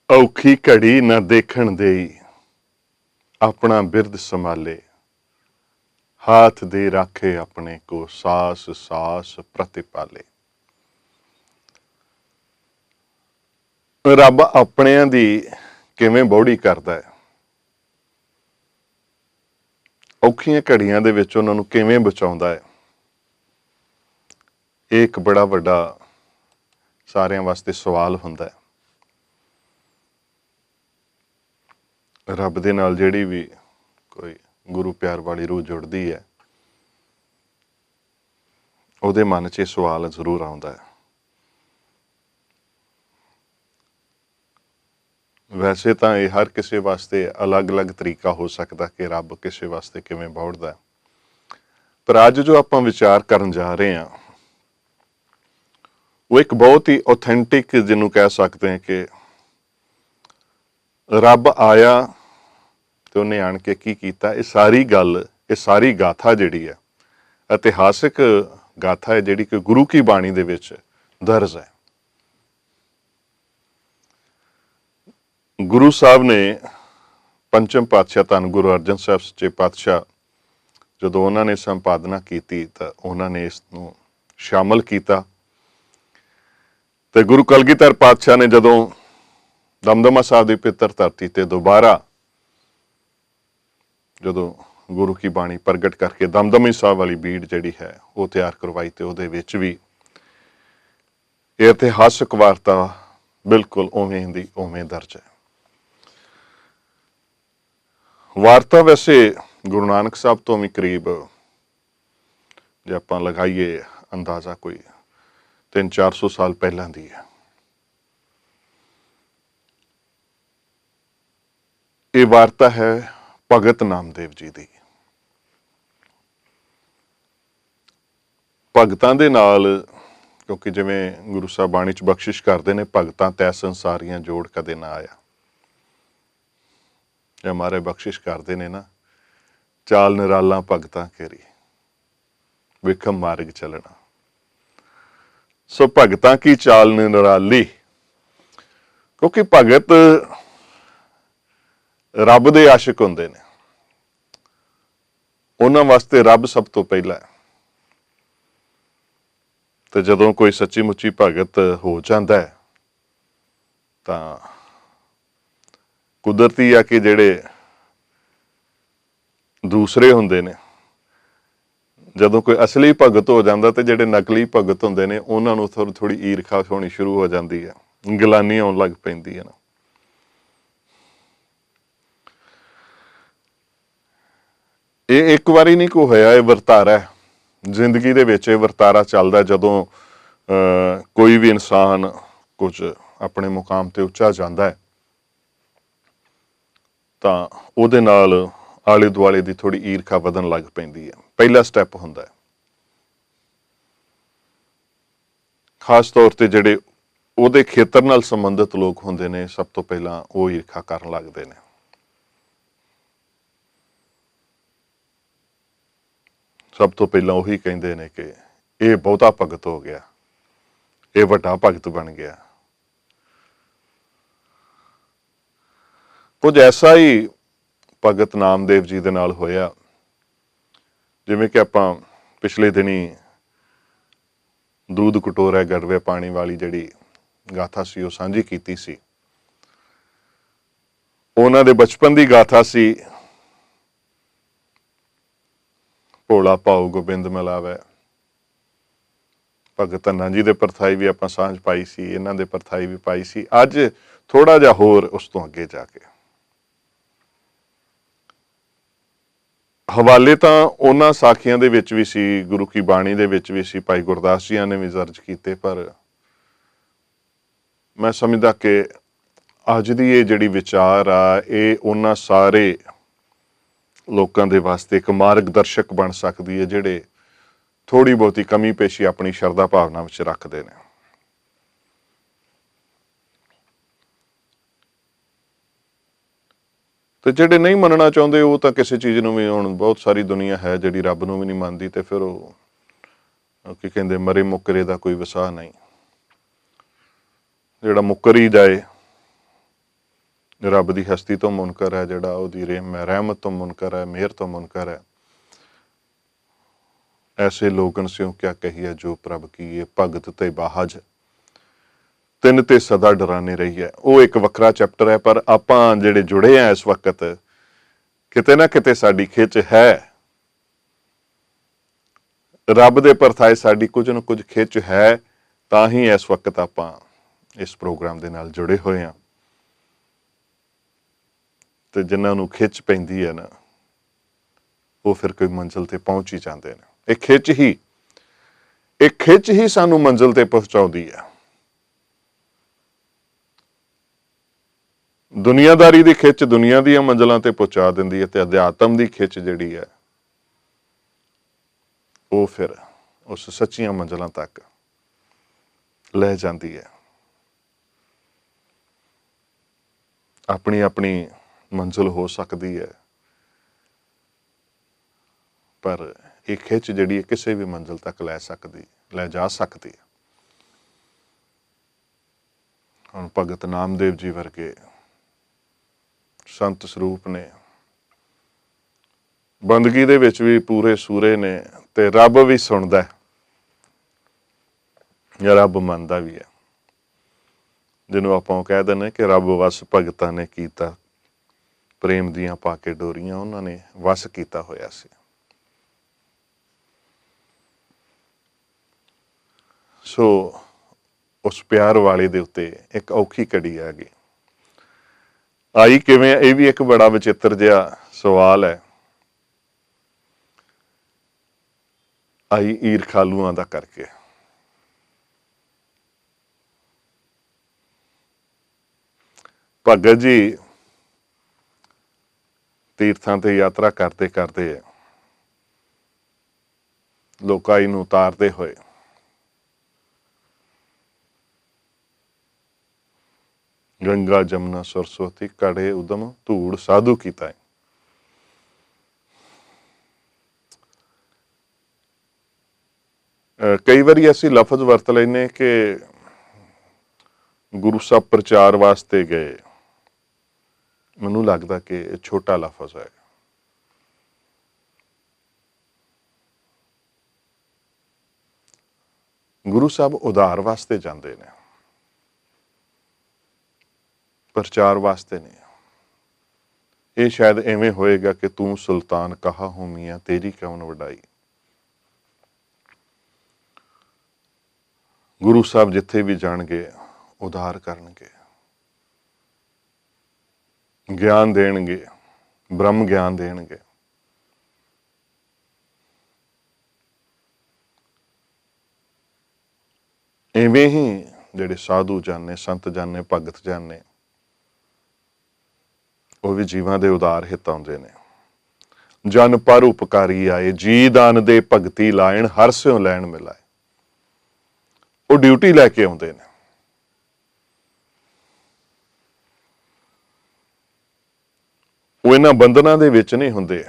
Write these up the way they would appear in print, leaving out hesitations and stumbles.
ਔਖੀ ਘੜੀ ਨਾ ਦੇਖਣ ਦੇਈ, ਆਪਣਾ ਬਿਰਦ ਸੰਭਾਲੇ। ਹਾਥ ਦੇ ਰਾਖੇ ਆਪਣੇ ਕੋ, ਸਾਸ ਸਾਸ ਪ੍ਰਤਿਪਾਲੇ। ਰੱਬ ਆਪਣਿਆਂ ਦੀ ਕਿਵੇਂ ਬੌੜੀ ਕਰਦਾ ਹੈ, ਔਖੀਆਂ ਘੜੀਆਂ ਦੇ ਵਿੱਚ ਉਹਨਾਂ ਨੂੰ ਕਿਵੇਂ ਬਚਾਉਂਦਾ ਹੈ, ਇਹ ਇੱਕ ਬੜਾ ਵੱਡਾ ਸਾਰਿਆਂ ਵਾਸਤੇ ਸਵਾਲ ਹੁੰਦਾ ਹੈ। ਰੱਬ ਦੇ ਨਾਲ ਜਿਹੜੀ ਵੀ ਕੋਈ ਗੁਰੂ ਪਿਆਰ ਵਾਲੀ ਰੂਹ ਜੁੜਦੀ ਹੈ, ਉਹਦੇ ਮਨ 'ਚ ਇਹ ਸਵਾਲ ਜ਼ਰੂਰ ਆਉਂਦਾ ਹੈ। ਵੈਸੇ ਤਾਂ ਇਹ ਹਰ ਕਿਸੇ ਵਾਸਤੇ ਅਲੱਗ-ਅਲੱਗ ਤਰੀਕਾ ਹੋ ਸਕਦਾ ਕਿ ਰੱਬ ਕਿਸੇ ਵਾਸਤੇ ਕਿਵੇਂ ਬੌੜਦਾ ਹੈ, ਪਰ ਅੱਜ ਜੋ ਆਪਾਂ ਵਿਚਾਰ ਕਰਨ ਜਾ ਰਹੇ ਹਾਂ ਉਹ ਇੱਕ ਬਹੁਤ ਹੀ ਆਥੈਂਟਿਕ, ਜਿਹਨੂੰ ਕਹਿ ਸਕਦੇ ਹਾਂ ਕਿ ਰੱਬ ਆਇਆ ਤੇ ਉਹਨੇ ਆਣ ਕੇ ਕੀ ਕੀਤਾ। ਇਹ ਸਾਰੀ ਗੱਲ, ਇਹ ਸਾਰੀ ਗਾਥਾ ਜਿਹੜੀ ਹੈ, ਇਤਿਹਾਸਿਕ ਗਾਥਾ ਹੈ, ਜਿਹੜੀ ਕਿ ਗੁਰੂ ਕੀ ਬਾਣੀ ਦੇ ਵਿੱਚ ਦਰਜ ਹੈ। ਗੁਰੂ ਸਾਹਿਬ ਨੇ ਪੰਚਮ ਪਾਤਸ਼ਾਹ ਧੰਨ ਗੁਰੂ ਅਰਜਨ ਸਾਹਿਬ ਸੱਚੇ ਪਾਤਸ਼ਾਹ ਜਦੋਂ ਉਹਨਾਂ ਨੇ ਸੰਪਾਦਨਾ ਕੀਤੀ ਤਾਂ ਉਹਨਾਂ ਨੇ ਇਸ ਨੂੰ ਸ਼ਾਮਲ ਕੀਤਾ। ਤੇ ਗੁਰੂ ਕਲਗੀਧਰ ਪਾਤਸ਼ਾਹ ਨੇ ਜਦੋਂ ਦਮਦਮਾ ਸਾਹਿਬ ਦੀ ਪਿੱਤਰ ਧਰਤੀ ਤੇ ਦੁਬਾਰਾ ਜਦੋਂ ਗੁਰੂ ਕੀ ਬਾਣੀ ਪ੍ਰਗਟ ਕਰਕੇ ਦਮਦਮੀ ਸਾਹਿਬ ਵਾਲੀ ਬੀੜ ਜਿਹੜੀ ਹੈ ਉਹ ਤਿਆਰ ਕਰਵਾਈ, ਤੇ ਉਹਦੇ ਵਿੱਚ ਵੀ ਇਹ ਇਤਿਹਾਸਕ ਵਾਰਤਾ ਬਿਲਕੁਲ ਉਵੇਂ ਦੀ ਉਵੇਂ ਦਰਜ ਹੈ। ਵਾਰਤਾ ਵੈਸੇ ਗੁਰੂ ਨਾਨਕ ਸਾਹਿਬ ਤੋਂ ਵੀ ਕਰੀਬ, ਜੇ ਆਪਾਂ ਲਗਾਈਏ ਅੰਦਾਜ਼ਾ, ਕੋਈ 300-400 ਸਾਲ ਪਹਿਲਾਂ ਦੀ ਹੈ। ਇਹ ਵਾਰਤਾ ਹੈ ਭਗਤ ਨਾਮਦੇਵ ਜੀ ਦੀ। ਭਗਤਾਂ ਦੇ ਨਾਲ, ਕਿਉਂਕਿ ਜਿਵੇਂ ਗੁਰੂ ਸਾਹਿਬ ਬਾਣੀ 'ਚ ਬਖਸ਼ਿਸ਼ ਕਰਦੇ ਨੇ, ਭਗਤਾਂ ਤੈ ਸੰਸਾਰੀਆਂ ਜੋੜ ਕਦੇ ਨਾ ਆਇਆ। ਜੇ ਮਾਰੇ ਬਖਸ਼ਿਸ਼ ਕਰਦੇ ਨੇ ਨਾ, ਚਾਲ ਨਿਰਾਲਾ ਭਗਤਾਂ ਕੇਰੀ, ਵਿਖਮ ਮਾਰਗ ਚੱਲਣਾ। ਸੋ ਭਗਤਾਂ ਕੀ ਚਾਲ ਨਿਰਾਲੀ, ਕਿਉਂਕਿ ਭਗਤ ਰੱਬ ਦੇ ਆਸ਼ਿਕ ਹੁੰਦੇ ਨੇ, ਉਹਨਾਂ ਵਾਸਤੇ ਰੱਬ ਸਭ ਤੋਂ ਪਹਿਲਾਂ ਹੈ। ਤੇ ਜਦੋਂ ਕੋਈ ਸੱਚੀ ਮੁੱਚੀ ਭਗਤ ਹੋ ਜਾਂਦਾ ਹੈ ਤਾਂ ਕੁਦਰਤੀ ਆ ਕਿ ਜਿਹੜੇ ਦੂਸਰੇ ਹੁੰਦੇ ਨੇ, ਜਦੋਂ ਕੋਈ ਅਸਲੀ ਭਗਤ ਹੋ ਜਾਂਦਾ ਤੇ ਜਿਹੜੇ ਨਕਲੀ ਭਗਤ ਹੁੰਦੇ ਨੇ ਉਹਨਾਂ ਨੂੰ ਥੋੜੀ ਈਰਖਾ ਹੋਣੀ ਸ਼ੁਰੂ ਹੋ ਜਾਂਦੀ ਹੈ, ਗਿਲਾਨੀ ਆਉਣ ਲੱਗ ਪੈਂਦੀ ਹੈ ਨਾ। ਇਹ ਇੱਕ ਵਾਰੀ ਨਹੀਂ ਕੋ ਹੋਇਆ, ਇਹ ਵਰਤਾਰਾ ਹੈ ਜ਼ਿੰਦਗੀ ਦੇ ਵਿੱਚ। ਇਹ ਵਰਤਾਰਾ ਚੱਲਦਾ ਜਦੋਂ ਕੋਈ ਵੀ ਇਨਸਾਨ ਕੁਝ ਆਪਣੇ ਮੁਕਾਮ ਤੇ ਉੱਚਾ ਜਾਂਦਾ ਹੈ ਤਾਂ ਉਹਦੇ ਨਾਲ ਆਲੇ ਦੁਆਲੇ ਦੀ ਥੋੜੀ ਈਰਖਾ ਵਧਣ ਲੱਗ ਪੈਂਦੀ ਹੈ। ਪਹਿਲਾ ਸਟੈਪ ਹੁੰਦਾ ਹੈ। ਖਾਸ ਤੌਰ ਤੇ ਜਿਹੜੇ ਉਹਦੇ ਖੇਤਰ ਨਾਲ ਸੰਬੰਧਿਤ ਲੋਕ ਹੁੰਦੇ ਨੇ, ਸਭ ਤੋਂ ਪਹਿਲਾਂ ਉਹ ਈਰਖਾ ਕਰਨ ਲੱਗਦੇ ਨੇ। ਸਭ ਤੋਂ ਪਹਿਲਾਂ ਉਹੀ ਕਹਿੰਦੇ ਨੇ ਕਿ ਇਹ ਬਹੁਤਾ ਭਗਤ ਹੋ ਗਿਆ, ਇਹ ਵੱਡਾ ਭਗਤ ਬਣ ਗਿਆ। ਕੁਝ ਐਸਾ ਹੀ ਭਗਤ ਨਾਮਦੇਵ ਜੀ ਦੇ ਨਾਲ ਹੋਇਆ, ਜਿਵੇਂ ਕਿ ਆਪਾਂ ਪਿਛਲੇ ਦਿਨੀ ਦੂਧ ਕਟੋਰਾ ਗੜਵੇ ਪਾਣੀ ਵਾਲੀ ਜਿਹੜੀ ਗਾਥਾ ਸੀ ਉਹ ਸਾਂਝੀ ਕੀਤੀ ਸੀ। ਉਹਨਾਂ ਦੇ ਬਚਪਨ ਦੀ ਗਾਥਾ ਸੀ, ਭੋਲਾ ਭਾਉ ਗੋਬਿੰਦ ਮਿਲਾਵੇ। ਭਗਤ ਧੰਨਾ ਜੀ ਦੇ ਪਰਥਾਈ ਵੀ ਆਪਾਂ ਸਾਂਝ ਪਾਈ ਸੀ, ਇਹਨਾਂ ਦੇ ਪਰਥਾਈ ਵੀ ਪਾਈ ਸੀ। ਅੱਜ ਥੋੜਾ ਜਿਹਾ ਹੋਰ ਉਸ ਤੋਂ ਅੱਗੇ ਜਾ ਕੇ ਹਵਾਲੇ ਤਾਂ ਉਹਨਾਂ ਸਾਖੀਆਂ ਦੇ ਵਿੱਚ ਵੀ ਸੀ, ਗੁਰੂ ਕੀ ਬਾਣੀ ਦੇ ਵਿੱਚ ਵੀ ਸੀ, ਭਾਈ ਗੁਰਦਾਸ ਜੀਆਂ ਨੇ ਵੀ ਦਰਜ ਕੀਤੇ। ਪਰ ਮੈਂ ਸਮਝਦਾ ਕਿ ਅੱਜ ਦੀ ਇਹ ਜਿਹੜੀ ਵਿਚਾਰ ਆ, ਇਹ ਉਹਨਾਂ ਸਾਰੇ ਲੋਕਾਂ ਦੇ ਵਾਸਤੇ ਇੱਕ ਮਾਰਗਦਰਸ਼ਕ ਬਣ ਸਕਦੀ ਹੈ ਜਿਹੜੇ ਥੋੜੀ ਬਹੁਤੀ ਕਮੀ ਪੇਸ਼ੀ ਆਪਣੀ ਸ਼ਰਧਾ ਭਾਵਨਾ ਵਿੱਚ ਰੱਖਦੇ ਨੇ। ਤੇ ਜਿਹੜੇ ਨਹੀਂ ਮੰਨਣਾ ਚਾਹੁੰਦੇ ਉਹ ਤਾਂ ਕਿਸੇ ਚੀਜ਼ ਨੂੰ ਵੀ, ਹੁਣ ਬਹੁਤ ਸਾਰੀ ਦੁਨੀਆ ਹੈ ਜਿਹੜੀ ਰੱਬ ਨੂੰ ਵੀ ਨਹੀਂ ਮੰਨਦੀ, ਤੇ ਫਿਰ ਉਹ ਕੀ ਕਹਿੰਦੇ, ਮਰੇ ਮੁੱਕਰੇ ਦਾ ਕੋਈ ਵਸਾ ਨਹੀਂ। ਜਿਹੜਾ ਮੁੱਕਰ ਹੀ ਜਾਏ ਰੱਬ ਦੀ ਹਸਤੀ ਤੋਂ ਮੁਨਕਰ ਹੈ, ਜਿਹੜਾ ਉਹਦੀ ਰਹਿਮਤ ਤੋਂ ਮੁਨਕਰ ਹੈ, ਮਿਹਰ ਤੋਂ ਮੁਨਕਰ ਹੈ। ਐਸੇ ਲੋਗਨ ਸਿਓ ਕਿਆ ਕਹੀਏ ਜੋ ਪ੍ਰਭ ਕੀਏ, ਭਗਤ ਤੇ ਬਾਹਜ ਤਿੰਨ ਤੇ ਸਦਾ ਡਰਾਨੇ ਰਹੀ ਹੈ। ਉਹ ਇੱਕ ਵੱਖਰਾ ਚੈਪਟਰ ਹੈ, ਪਰ ਆਪਾਂ ਜਿਹੜੇ ਜੁੜੇ ਆ ਇਸ ਵਕਤ, ਕਿਤੇ ਨਾ ਕਿਤੇ ਸਾਡੀ ਖਿੱਚ ਹੈ, ਰੱਬ ਦੇ ਪਰਥਾਏ ਸਾਡੀ ਕੁਝ ਨਾ ਕੁਝ ਖਿੱਚ ਹੈ, ਤਾਂ ਹੀ ਇਸ ਵਕਤ ਆਪਾਂ ਇਸ ਪ੍ਰੋਗਰਾਮ ਦੇ ਨਾਲ ਜੁੜੇ ਹੋਏ ਹਾਂ। ਤੇ ਜਿਨ੍ਹਾਂ ਨੂੰ ਖਿੱਚ ਪੈਂਦੀ ਹੈ ਨਾ, ਉਹ ਫਿਰ ਕੋਈ ਮੰਜ਼ਿਲ ਤੇ ਪਹੁੰਚ ਹੀ ਜਾਂਦੇ ਨੇ। ਇਹ ਖਿੱਚ ਹੀ ਸਾਨੂੰ ਮੰਜ਼ਿਲ ਤੇ ਪਹੁੰਚਾਉਂਦੀ ਹੈ। ਦੁਨੀਆਦਾਰੀ ਦੀ ਖਿੱਚ ਦੁਨੀਆ ਦੀਆਂ ਮੰਜ਼ਿਲਾਂ ਤੇ ਪਹੁੰਚਾ ਦਿੰਦੀ ਹੈ, ਤੇ ਅਧਿਆਤਮ ਦੀ ਖਿੱਚ ਜਿਹੜੀ ਹੈ ਉਹ ਫਿਰ ਉਸ ਸੱਚੀਆਂ ਮੰਜ਼ਿਲਾਂ ਤੱਕ ਲੈ ਜਾਂਦੀ ਹੈ। ਆਪਣੀ ਆਪਣੀ ਮੰਜ਼ਿਲ ਹੋ ਸਕਦੀ ਹੈ, ਪਰ ਇਹ ਖਿੱਚ ਜਿਹੜੀ ਹੈ ਕਿਸੇ ਵੀ ਮੰਜ਼ਿਲ ਤੱਕ ਲੈ ਜਾ ਸਕਦੀ ਹੈ। ਹੁਣ ਭਗਤ ਨਾਮਦੇਵ ਜੀ ਵਰਗੇ ਸੰਤ ਸਰੂਪ ਨੇ, ਬੰਦਗੀ ਦੇ ਵਿੱਚ ਵੀ ਪੂਰੇ ਸੂਰੇ ਨੇ, ਤੇ ਰੱਬ ਵੀ ਸੁਣਦਾ ਹੈ, ਜਾਂ ਰੱਬ ਮੰਨਦਾ ਵੀ ਹੈ। ਜਿਹਨੂੰ ਆਪਾਂ ਕਹਿ ਦਿੰਦੇ ਕਿ ਰੱਬ ਵਸ ਭਗਤਾਂ ਨੇ ਕੀਤਾ, ਪ੍ਰੇਮ ਦੀਆਂ ਪਾ ਕੇ ਡੋਰੀਆਂ ਉਹਨਾਂ ਨੇ ਵਸ ਕੀਤਾ ਹੋਇਆ ਸੀ। ਸੋ ਉਸ ਪਿਆਰ ਵਾਲੇ ਦੇ ਉੱਤੇ ਇੱਕ ਔਖੀ ਘੜੀ ਆ ਗਈ। ਆਈ ਕਿਵੇਂ? ਇਹ ਵੀ ਇੱਕ ਬੜਾ ਵਿਚਿੱਤਰ ਜਿਹਾ ਸਵਾਲ ਹੈ। ਆਈ ਈਰਖਾਲੂਆਂ ਦਾ ਕਰਕੇ। ਭਗਤ ਜੀ ਤੀਰਥਾਂ ਤੇ ਯਾਤਰਾ ਕਰਦੇ ਕਰਦੇ ਲੋਕਾਈ ਨੂੰ ਉਤਾਰਦੇ ਹੋਏ ਗੰਗਾ ਜਮਨਾ ਸਰਸਵਤੀ ਕੜੇ ਉਦਮ ਧੂੜ ਸਾਧੂ ਕੀਤਾ ਹੈ। ਕਈ ਵਾਰੀ ਅਸੀਂ ਲਫ਼ਜ਼ ਵਰਤ ਲੈਂਦੇ ਕਿ ਗੁਰੂ ਸਾਹਿਬ ਪ੍ਰਚਾਰ ਵਾਸਤੇ ਗਏ। ਮੈਨੂੰ ਲੱਗਦਾ ਕਿ ਇਹ ਛੋਟਾ ਲਫ਼ਜ਼ ਹੈ। ਗੁਰੂ ਸਾਹਿਬ ਉਧਾਰ ਵਾਸਤੇ ਜਾਂਦੇ ਨੇ, ਪ੍ਰਚਾਰ ਵਾਸਤੇ ਨਹੀਂ। ਇਹ ਸ਼ਾਇਦ ਐਵੇਂ ਹੋਏਗਾ ਕਿ ਤੂੰ ਸੁਲਤਾਨ ਕਹਾ ਹੂੰ ਮੀਆਂ ਤੇਰੀ ਕੌਣ ਵਡਾਈ। ਗੁਰੂ ਸਾਹਿਬ ਜਿੱਥੇ ਵੀ ਜਾਣਗੇ ਉਧਾਰ ਕਰਨਗੇ, ਗਿਆਨ ਦੇਣਗੇ, ਬ੍ਰਹਮ ਗਿਆਨ ਦੇਣਗੇ। ਇਵੇਂ ਹੀ ਜਿਹੜੇ ਸਾਧੂ ਜਾਨੇ, ਸੰਤ ਜਾਨੇ, ਭਗਤ ਜਾਨੇ, ਉਹ ਵੀ ਜੀਵਾਂ ਦੇ ਉਦਾਰ ਹਿੱਤ ਆਉਂਦੇ ਨੇ। ਜਨ ਪਰ ਉਪਕਾਰੀ ਆਏ, ਜੀ ਦਾਨ ਦੇ ਭਗਤੀ ਲਾਇਣ, ਹਰ ਸਿਉ ਲੈਣ ਮਿਲਾਏ। ਉਹ ਡਿਊਟੀ ਲੈ ਕੇ ਆਉਂਦੇ ਨੇ। ਉਹ ਇਹਨਾਂ ਬੰਧਨਾਂ ਦੇ ਵਿੱਚ ਨਹੀਂ ਹੁੰਦੇ,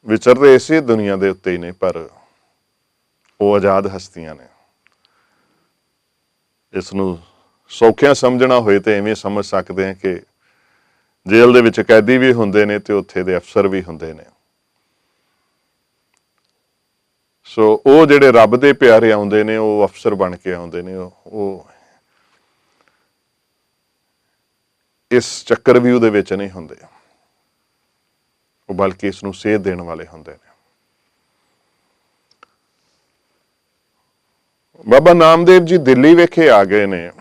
ਵਿਚਰਦੇ ਇਸੇ ਦੁਨੀਆ ਦੇ ਉੱਤੇ ਹੀ ਨੇ, ਪਰ ਉਹ ਆਜ਼ਾਦ ਹਸਤੀਆਂ ਨੇ। ਇਸ ਨੂੰ ਸੌਖਿਆਂ ਸਮਝਣਾ ਹੋਏ ਤੇ ਐਵੇਂ ਸਮਝ ਸਕਦੇ ਹਾਂ ਕਿ ਜੇਲ੍ਹ ਦੇ ਵਿੱਚ ਕੈਦੀ ਵੀ ਹੁੰਦੇ ਨੇ ਤੇ ਉੱਥੇ ਦੇ ਅਫਸਰ ਵੀ ਹੁੰਦੇ ਨੇ। ਸੋ ਉਹ ਜਿਹੜੇ ਰੱਬ ਦੇ ਪਿਆਰੇ ਆਉਂਦੇ ਨੇ, ਉਹ ਅਫਸਰ ਬਣ ਕੇ ਆਉਂਦੇ ਨੇ। ਉਹ ਇਸ ਚੱਕਰਵਿਊਹ ਦੇ ਵਿੱਚ ਨਹੀਂ ਹੁੰਦੇ, ਉਹ ਬਲਕਿ ਇਸ ਨੂੰ ਸੇਧ ਦੇਣ ਵਾਲੇ ਹੁੰਦੇ ਨੇ। ਬਾਬਾ ਨਾਮਦੇਵ ਜੀ ਦਿੱਲੀ ਵਿਖੇ ਆ ਗਏ ਨੇ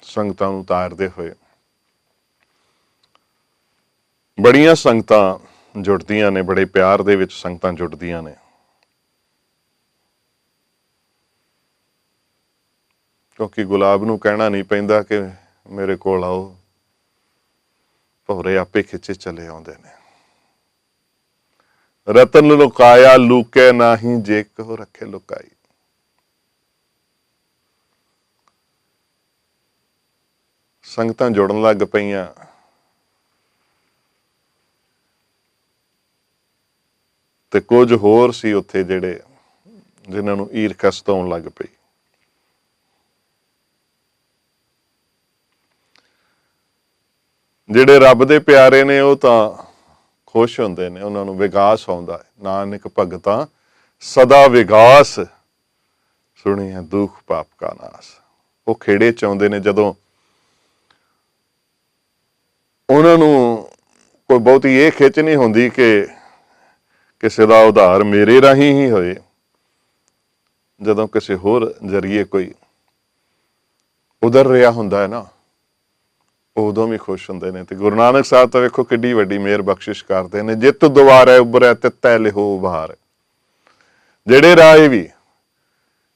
ਸੰਗਤਾਂ ਨੂੰ ਉਤਾਰਦੇ ਹੋਏ। ਬੜੀਆਂ ਸੰਗਤਾਂ ਜੁੜਦੀਆਂ ਨੇ, ਬੜੇ ਪਿਆਰ ਦੇ ਵਿੱਚ ਸੰਗਤਾਂ ਜੁੜਦੀਆਂ ਨੇ, ਕਿਉਂਕਿ ਗੁਲਾਬ ਨੂੰ ਕਹਿਣਾ ਨਹੀਂ ਪੈਂਦਾ ਕਿ ਮੇਰੇ ਕੋਲ ਆਓ, ਭੌਰੇ ਆਪੇ ਖਿੱਚੇ ਚਲੇ ਆਉਂਦੇ ਨੇ। ਰਤਨ ਲੁਕਾਇਆ ਲੂਕੇ ਨਾਹੀਂ, ਜੇ ਕਹੋ ਰੱਖੇ ਲੁਕਾਈ। ਸੰਗਤਾਂ ਜੁੜਨ ਲੱਗ ਪਈਆਂ, ਤੇ ਕੁਝ ਹੋਰ ਸੀ ਉੱਥੇ ਜਿਹੜੇ ਜਿਨ੍ਹਾਂ ਨੂੰ ਈਰਖਾ ਸਤਾਉਣ ਲੱਗ ਪਈ। ਜਿਹੜੇ ਰੱਬ ਦੇ ਪਿਆਰੇ ਨੇ ਉਹ ਤਾਂ ਖੁਸ਼ ਹੁੰਦੇ ਨੇ, ਉਹਨਾਂ ਨੂੰ ਵਿਗਾਸ ਆਉਂਦਾ ਹੈ। ਨਾਨਕ ਭਗਤਾਂ ਸਦਾ ਵਿਗਾਸ, ਸੁਣੀ ਹੈ ਦੁੱਖ ਪਾਪ ਕਾ ਨਾਸ। ਉਹ ਖੇੜੇ ਚ ਆਉਂਦੇ ਨੇ ਜਦੋਂ ਉਹਨਾਂ ਨੂੰ ਕੋਈ ਬਹੁਤੀ ਇਹ ਖਿੱਚ ਨਹੀਂ ਹੁੰਦੀ ਕਿ ਕਿਸੇ ਦਾ ਉਧਾਰ ਮੇਰੇ ਰਾਹੀਂ ਹੀ ਹੋਏ। ਜਦੋਂ ਕਿਸੇ ਹੋਰ ਜ਼ਰੀਏ ਕੋਈ ਉਧਰ ਰਿਹਾ ਹੁੰਦਾ ਹੈ ਨਾ, ਉਦੋਂ ਵੀ ਖੁਸ਼ ਹੁੰਦੇ ਨੇ। ਤੇ ਗੁਰੂ ਨਾਨਕ ਸਾਹਿਬ ਤਾਂ ਵੇਖੋ ਕਿੱਡੀ ਵੱਡੀ ਮਿਹਰ ਬਖਸ਼ਿਸ਼ ਕਰਦੇ ਨੇ। ਜਿੱਤ ਦੁਆਰਾ ਉਭਰੈ ਤਿੱਤੈ ਲਿਹੋ ਬਾਹਰ। ਜਿਹੜੇ ਰਾਹ ਵੀ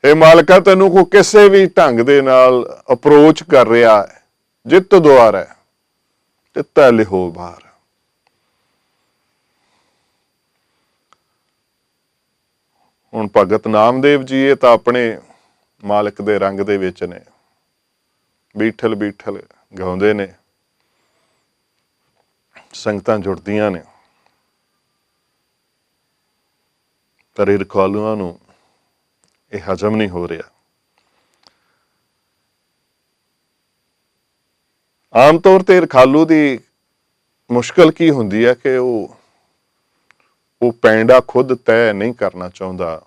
ਇਹ ਮਾਲਕਾ ਤੈਨੂੰ ਕੋ ਕਿਸੇ ਵੀ ਢੰਗ ਦੇ ਨਾਲ ਅਪਰੋਚ ਕਰ ਰਿਹਾ ਹੈ, ਜਿੱਤ ਦੁਆਰਾ ਤਿੱਤੈ ਲਿਹੋ ਬਾਹਰ। ਹੁਣ ਭਗਤ ਨਾਮਦੇਵ ਜੀ ਇਹ ਤਾਂ ਆਪਣੇ ਮਾਲਕ ਦੇ ਰੰਗ ਦੇ ਵਿੱਚ ਨੇ, ਬੀਠਲ ਬੀਠਲ ਗਾਉਂਦੇ ਨੇ, ਸੰਗਤਾਂ ਜੁੜਦੀਆਂ ਨੇ, ਪਰ ਇਹ ਰਖਵਾਲੂਆਂ ਨੂੰ ਇਹ ਹਜ਼ਮ ਨਹੀਂ ਹੋ ਰਿਹਾ। ਆਮ ਤੌਰ ਤੇ ਰਖਾਲੂ ਦੀ ਮੁਸ਼ਕਲ ਕੀ ਹੁੰਦੀ ਹੈ ਕਿ ਉਹ ਪੈਂਡਾ ਖੁਦ ਤੈਅ ਨਹੀਂ ਕਰਨਾ ਚਾਹੁੰਦਾ,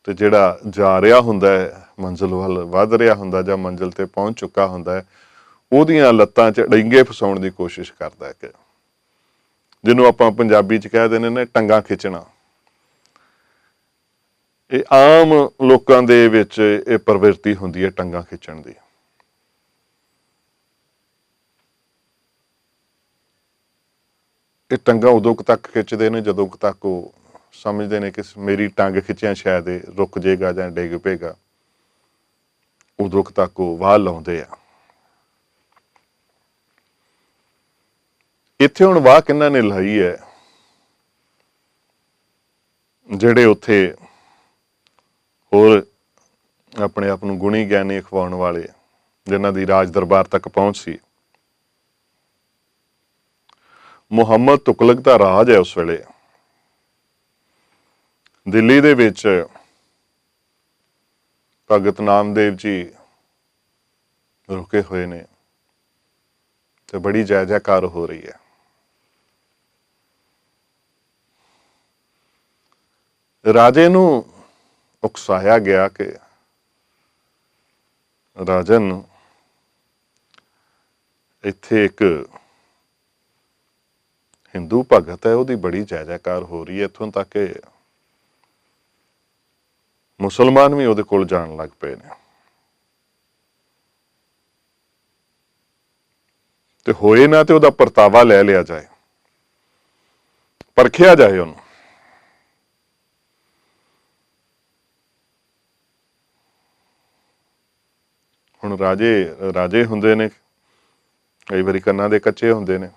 ਤੇ ਜਿਹੜਾ ਜਾ ਰਿਹਾ ਹੁੰਦਾ ਹੈ ਮੰਜ਼ਿਲ ਵੱਲ ਵੱਧ ਰਿਹਾ ਹੁੰਦਾ ਜਾਂ ਮੰਜ਼ਿਲ ਤੇ ਪਹੁੰਚ ਚੁੱਕਾ ਹੁੰਦਾ ਹੈ, ਉਹਦੀਆਂ ਲੱਤਾਂ 'ਚ ਡਿੰਗੇ ਫਸਾਉਣ ਦੀ ਕੋਸ਼ਿਸ਼ ਕਰਦਾ ਹੈ, ਕਿ ਜਿਹਨੂੰ ਆਪਾਂ ਪੰਜਾਬੀ 'ਚ ਕਹਿ ਦਿੰਦੇ ਨੇ ਟੰਗਾ ਖਿੱਚਣਾ। ਇਹ ਆਮ ਲੋਕਾਂ ਦੇ ਵਿੱਚ ਇਹ ਪ੍ਰਵਿਰਤੀ ਹੁੰਦੀ ਹੈ ਟੰਗਾ ਖਿੱਚਣ ਦੀ। ਇਹ ਟੰਗਾ ਉਦੋਂ ਤੱਕ ਖਿੱਚਦੇ ਨੇ ਜਦੋਂ ਤੱਕ ਉਹ ਸਮਝਦੇ ਨੇ ਕਿ ਮੇਰੀ ਟੰਗ ਖਿੱਚਿਆ ਸ਼ਾਇਦ ਇਹ ਰੁਕ ਜਾਏਗਾ ਜਾਂ ਡਿੱਗ ਪਏਗਾ, ਉਦੋਂ ਤੱਕ ਉਹ ਵਾਹ ਲਾਉਂਦੇ ਆ। ਇੱਥੇ ਹੁਣ ਵਾਹ ਕਿਹਨਾਂ ਨੇ ਲਾਈ ਹੈ? ਜਿਹੜੇ ਉੱਥੇ ਹੋਰ ਆਪਣੇ ਆਪ ਨੂੰ ਗੁਣੀ ਗਿਆਨੀ ਅਖਵਾਉਣ ਵਾਲੇ, ਜਿਨ੍ਹਾਂ ਦੀ ਰਾਜ ਦਰਬਾਰ ਤੱਕ ਪਹੁੰਚ ਸੀ। ਮੁਹੰਮਦ ਤੁਗਲਕ ਦਾ ਰਾਜ ਹੈ ਉਸ ਵੇਲੇ ਦਿੱਲੀ ਦੇ ਵਿੱਚ। ਭਗਤ ਨਾਮਦੇਵ ਜੀ ਰੁਕੇ ਹੋਏ ਨੇ ਤੇ ਬੜੀ ਜੈ ਜੈਕਾਰ ਹੋ ਰਹੀ ਹੈ। ਰਾਜੇ ਨੂੰ ਉਕਸਾਇਆ ਗਿਆ ਕਿ ਰਾਜਨ, ਇੱਥੇ ਇੱਕ ਹਿੰਦੂ ਭਗਤ ਹੈ, ਉਹਦੀ ਬੜੀ ਜੈ ਜੈਕਾਰ ਹੋ ਰਹੀ ਹੈ, ਇੱਥੋਂ ਤੱਕ ਕਿ ਮੁਸਲਮਾਨ ਵੀ ਉਹਦੇ ਕੋਲ ਜਾਣ ਲੱਗ ਪਏ ਨੇ। ਤੇ ਹੋਏ ਨਾ ਤੇ ਉਹਦਾ ਪਰਤਾਵਾ ਲੈ ਲਿਆ ਜਾਏ, ਪਰਖਿਆ ਜਾਏ ਉਹਨੂੰ। ਹੁਣ ਰਾਜੇ ਹੁੰਦੇ ਨੇ, ਕਈ ਵਾਰੀ ਕੰਨਾਂ ਦੇ ਕੱਚੇ ਹੁੰਦੇ ਨੇ।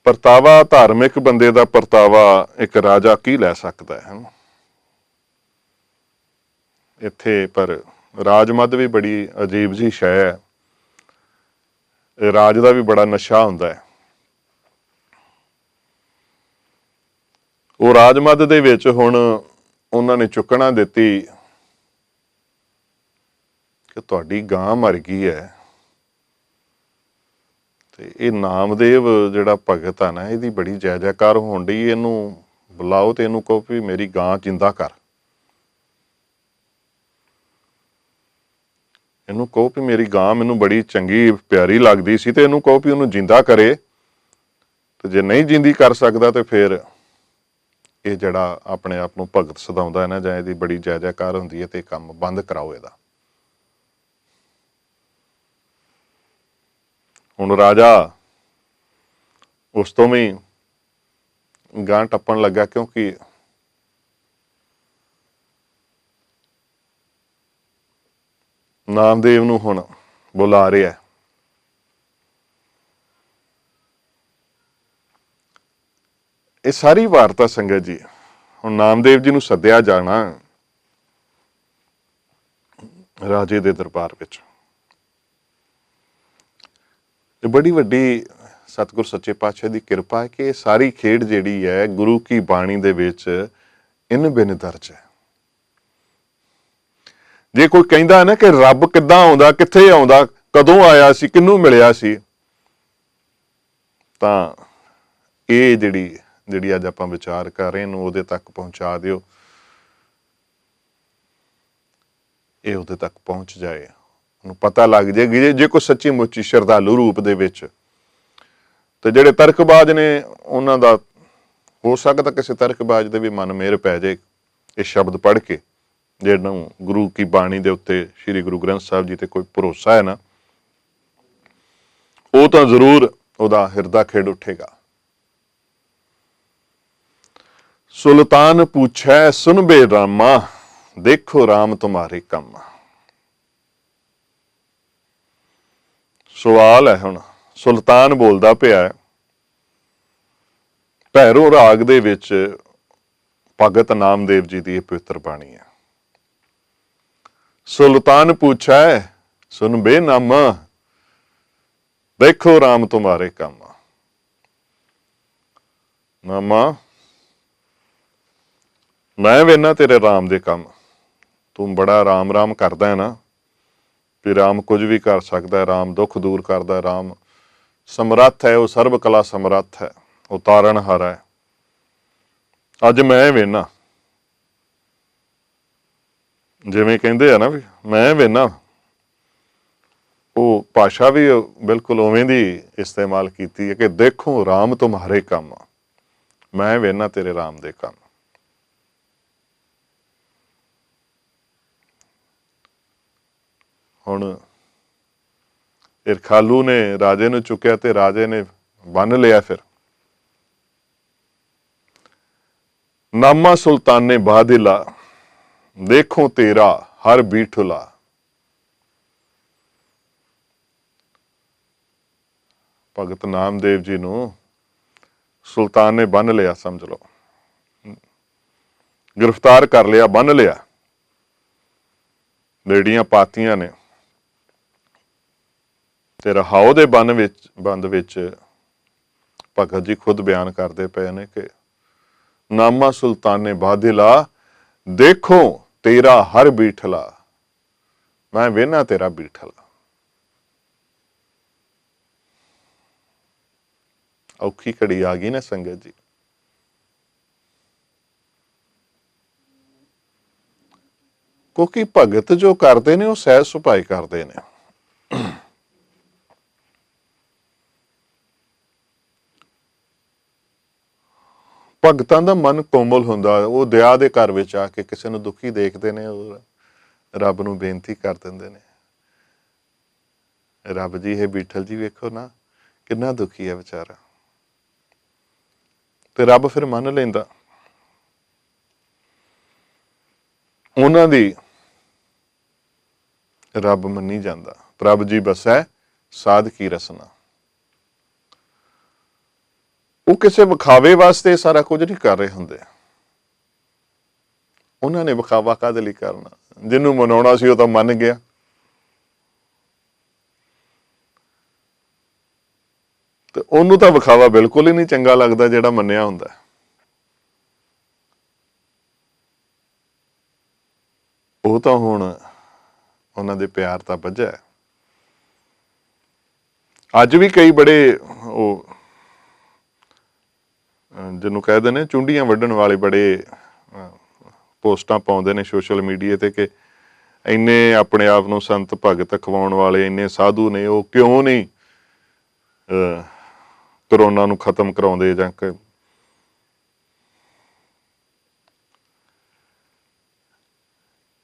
ਪਰਤਾਵਾ, ਧਾਰਮਿਕ ਬੰਦੇ ਦਾ ਪਰਤਾਵਾ ਇੱਕ ਰਾਜਾ ਕੀ ਲੈ ਸਕਦਾ ਹੈ? ਇੱਥੇ ਪਰ ਰਾਜਮੱਧ ਵੀ ਬੜੀ ਅਜੀਬ ਜਿਹੀ ਸ਼ੈ ਹੈ। ਰਾਜ ਦਾ ਵੀ ਬੜਾ ਨਸ਼ਾ ਹੁੰਦਾ ਹੈ। ਉਹ ਰਾਜਮੱਧ ਦੇ ਵਿੱਚ ਹੁਣ ਉਹਨਾਂ ਨੇ ਚੁੱਕਣਾ ਦਿੱਤੀ ਕਿ ਤੁਹਾਡੀ ਗਾਂ ਮਰ ਗਈ ਹੈ, ਤੇ ਇਹ ਨਾਮਦੇਵ ਜਿਹੜਾ ਭਗਤ ਆ ਨਾ, ਇਹਦੀ ਬੜੀ ਜੈ ਜੈਕਾਰ ਹੋਣ ਡਈ, ਇਹਨੂੰ ਬੁਲਾਓ ਤੇ ਇਹਨੂੰ ਕਹੋ ਵੀ ਮੇਰੀ ਗਾਂ ਜਿੰਦਾ ਕਰ। ਇਹਨੂੰ ਕਹੋ ਵੀ ਮੇਰੀ ਗਾਂ ਮੈਨੂੰ ਬੜੀ ਚੰਗੀ ਪਿਆਰੀ ਲੱਗਦੀ ਸੀ, ਤੇ ਇਹਨੂੰ ਕਹੋ ਵੀ ਉਹਨੂੰ ਜਿੰਦਾ ਕਰੇ। ਤੇ ਜੇ ਨਹੀਂ ਜਿੰਦੀ ਕਰ ਸਕਦਾ ਤੇ ਫਿਰ ਇਹ ਜਿਹੜਾ ਆਪਣੇ ਆਪ ਨੂੰ ਭਗਤ ਸਦਾਉਂਦਾ ਹੈ ਨਾ, ਜਾਂ ਇਹਦੀ ਬੜੀ ਜੈ ਜੈਕਾਰ ਹੁੰਦੀ ਹੈ, ਤੇ ਕੰਮ ਬੰਦ ਕਰਾਓ ਇਹਦਾ। ਹੁਣ ਰਾਜਾ ਉਸ ਤੋਂ ਵੀ ਗਾਂ ਟੱਪਣ ਲੱਗਾ, ਕਿਉਂਕਿ ਨਾਮਦੇਵ ਨੂੰ ਹੁਣ ਬੁਲਾ ਰਿਹਾ। ਇਹ ਸਾਰੀ ਵਾਰਤਾ ਸੰਗਤ ਜੀ, ਹੁਣ ਨਾਮਦੇਵ ਜੀ ਨੂੰ ਸੱਦਿਆ ਜਾਣਾ ਰਾਜੇ ਦੇ ਦਰਬਾਰ ਵਿੱਚ। ਇਹ ਬੜੀ ਵੱਡੀ ਸਤਿਗੁਰ ਸੱਚੇ ਪਾਤਸ਼ਾਹ ਦੀ ਕਿਰਪਾ ਹੈ ਕਿ ਇਹ ਸਾਰੀ ਖੇਡ ਜਿਹੜੀ ਹੈ ਗੁਰੂ ਕੀ ਬਾਣੀ ਦੇ ਵਿੱਚ ਇਨ ਬਿਨ ਦਰਜ ਹੈ। ਜੇ ਕੋਈ ਕਹਿੰਦਾ ਨਾ ਕਿ ਰੱਬ ਕਿੱਦਾਂ ਆਉਂਦਾ, ਕਿੱਥੇ ਆਉਂਦਾ, ਕਦੋਂ ਆਇਆ ਸੀ, ਕਿਹਨੂੰ ਮਿਲਿਆ ਸੀ। ਤਾਂ ਇਹ ਜਿਹੜੀ ਅੱਜ ਆਪਾਂ ਵਿਚਾਰ ਕਰ ਰਹੇ ਨੂੰ ਉਹਦੇ ਤੱਕ ਪਹੁੰਚਾ ਦਿਓ, ਇਹ ਉਹਦੇ ਤੱਕ ਪਹੁੰਚ ਜਾਏ, ਉਹਨੂੰ ਪਤਾ ਲੱਗ ਜਾਏਗੀ ਜੇ ਕੋਈ ਸੱਚੀ ਮੁੱਚੀ ਸ਼ਰਧਾਲੂ ਰੂਪ ਦੇ ਵਿੱਚ। ਤੇ ਜਿਹੜੇ ਤਰਕਬਾਜ਼ ਨੇ ਉਹਨਾਂ ਦਾ ਹੋ ਸਕਦਾ ਕਿਸੇ ਤਰਕਬਾਜ਼ ਦੇ ਵੀ ਮਨ ਮੇਰ ਪੈ ਜਾਏ ਇਹ ਸ਼ਬਦ ਪੜ੍ਹ ਕੇ, ਜਿਹਨੂੰ ਗੁਰੂ ਕੀ ਬਾਣੀ ਦੇ ਉੱਤੇ, ਸ੍ਰੀ ਗੁਰੂ ਗ੍ਰੰਥ ਸਾਹਿਬ ਜੀ ਤੇ ਕੋਈ ਭਰੋਸਾ ਹੈ ਨਾ, ਉਹ ਤਾਂ ਜ਼ਰੂਰ ਉਹਦਾ ਹਿਰਦਾ ਖੇਡ ਉੱਠੇਗਾ। ਸੁਲਤਾਨ ਪੁੱਛੈ ਸੁਨ ਬੇ ਰਾਮਾ, ਦੇਖੋ ਰਾਮ ਤੁਮਾਰੇ ਕੰਮ। ਸਵਾਲ ਹੈ ਹੁਣ, ਸੁਲਤਾਨ ਬੋਲਦਾ ਪਿਆ ਹੈ, ਭੈਰੋ ਰਾਗ ਦੇ ਵਿੱਚ ਭਗਤ ਨਾਮਦੇਵ ਜੀ ਦੀ ਇਹ ਪਵਿੱਤਰ ਬਾਣੀ ਹੈ। ਸੁਲਤਾਨ ਪੁੱਛੈ ਸੁਨ ਬੇ ਨਾਮਾ, ਦੇਖੋ ਰਾਮ ਤੁਮਾਰੇ ਕੰਮ। ਨਾਮਾ, ਮੈਂ ਵੇਖਣਾ ਤੇਰੇ ਰਾਮ ਦੇ ਕੰਮ, ਤੂੰ ਬੜਾ ਰਾਮ ਰਾਮ ਕਰਦਾ ਹੈ ਨਾ, ਵੀ ਰਾਮ ਕੁਝ ਵੀ ਕਰ ਸਕਦਾ ਹੈ, ਰਾਮ ਦੁੱਖ ਦੂਰ ਕਰਦਾ, ਰਾਮ ਸਮਰੱਥ ਹੈ, ਉਹ ਸਰਬ ਕਲਾ ਸਮਰੱਥ ਹੈ, ਉਹ ਤਾਰਨਹਾਰਾ ਹੈ। ਅੱਜ ਮੈਂ ਵੇਖਣਾ, ਜਿਵੇਂ ਕਹਿੰਦੇ ਆ ਨਾ ਵੀ ਮੈਂ ਵੇਖਣਾ, ਉਹ ਭਾਸ਼ਾ ਵੀ ਬਿਲਕੁਲ ਉਵੇਂ ਦੀ ਇਸਤੇਮਾਲ ਕੀਤੀ ਹੈ ਕਿ ਦੇਖੋ ਰਾਮ ਤੁਮਹਾਰੇ ਕੰਮ, ਮੈਂ ਵੇਖਣਾ ਤੇਰੇ ਰਾਮ ਦੇ ਕੰਮ। ਹੁਣ ਇਰਖਾਲੂ ਨੇ ਰਾਜੇ ਨੂੰ ਚੁੱਕਿਆ ਤੇ ਰਾਜੇ ਨੇ ਬੰਨ ਲਿਆ। ਫਿਰ ਨਾਮਾ ਸੁਲਤਾਨੇ ਬਾਦਿਲਾ, ਦੇਖੋ ਤੇਰਾ ਹਰ ਬੀਠੁਲਾ। ਭਗਤ ਨਾਮਦੇਵ ਜੀ ਨੂੰ ਸੁਲਤਾਨ ਨੇ ਬੰਨ ਲਿਆ, ਸਮਝ ਲਓ, ਗ੍ਰਿਫਤਾਰ ਕਰ ਲਿਆ, ਬੰਨ ਲਿਆ, ਬੇੜੀਆਂ ਪਾਤੀਆਂ ਨੇ। ਤੇ ਰਹਾਓ ਦੇ ਬੰਦ ਵਿੱਚ ਭਗਤ ਜੀ ਖੁਦ ਬਿਆਨ ਕਰਦੇ ਪਏ ਨੇ ਕਿ ਨਾਮਾ ਸੁਲਤਾਨੇ ਬਾਦਿਲਾ, ਦੇਖੋ ਤੇਰਾ ਹਰ ਬੀਠਲਾ, ਮੈਂ ਵੇਖਣਾ ਤੇਰਾ ਬੀਠਲਾ। ਔਖੀ ਘੜੀ ਆ ਗਈ ਨਾ ਸੰਗਤ ਜੀ। ਕਿਉਂਕਿ ਭਗਤ ਜੋ ਕਰਦੇ ਨੇ ਉਹ ਸਹਿਜ ਸੁਭਾਅ ਕਰਦੇ ਨੇ। ਭਗਤਾਂ ਦਾ ਮਨ ਕੋਮਲ ਹੁੰਦਾ, ਉਹ ਦਇਆ ਦੇ ਘਰ ਵਿੱਚ ਆ ਕੇ ਕਿਸੇ ਨੂੰ ਦੁਖੀ ਦੇਖਦੇ ਨੇ, ਉਹ ਰੱਬ ਨੂੰ ਬੇਨਤੀ ਕਰ ਦਿੰਦੇ ਨੇ, ਰੱਬ ਜੀ ਇਹ ਬੀਠਲ ਜੀ ਵੇਖੋ ਨਾ ਕਿੰਨਾ ਦੁਖੀ ਹੈ ਵਿਚਾਰਾ, ਤੇ ਰੱਬ ਫਿਰ ਮੰਨ ਲੈਂਦਾ। ਉਹਨਾਂ ਦੀ ਰੱਬ ਮੰਨੀ ਜਾਂਦਾ। ਪ੍ਰਭ ਜੀ ਬਸੈ ਸਾਧ ਕੀ ਰਸਨਾ। ਉਹ ਕਿਸੇ ਵਿਖਾਵੇ ਵਾਸਤੇ ਸਾਰਾ ਕੁਝ ਨਹੀਂ ਕਰ ਰਹੇ ਹੁੰਦੇ। ਉਹਨਾਂ ਨੇ ਵਿਖਾਵਾ ਕਾਹਦੇ ਲਈ ਕਰਨਾ? ਜਿਹਨੂੰ ਮਨਾਉਣਾ ਸੀ ਉਹ ਤਾਂ ਮੰਨ ਗਿਆ। ਤੇ ਉਹਨੂੰ ਤਾਂ ਵਿਖਾਵਾ ਬਿਲਕੁਲ ਹੀ ਨਹੀਂ ਚੰਗਾ ਲੱਗਦਾ ਜਿਹੜਾ ਮੰਨਿਆ ਹੁੰਦਾ। ਉਹ ਤਾਂ ਹੁਣ ਉਹਨਾਂ ਦੇ ਪਿਆਰ ਤਾਂ ਵੱਜਾ। ਅੱਜ ਵੀ ਕਈ ਬੜੇ ਉਹ ਜਿਹਨੂੰ ਕਹਿੰਦੇ ਨੇ ਚੁੰਡੀਆਂ ਵੱਢਣ ਵਾਲੇ ਬੜੇ ਪੋਸਟਾਂ ਪਾਉਂਦੇ ਨੇ ਸੋਸ਼ਲ ਮੀਡੀਆ ਤੇ ਕਿ ਇੰਨੇ ਆਪਣੇ ਆਪ ਨੂੰ ਸੰਤ ਭਗਤ ਖਵਾਉਣ ਵਾਲੇ ਇੰਨੇ ਸਾਧੂ ਨੇ, ਉਹ ਕਿਉਂ ਨਹੀਂ ਕਰੋਨਾ ਨੂੰ ਖਤਮ ਕਰਾਉਂਦੇ? ਜਾਂ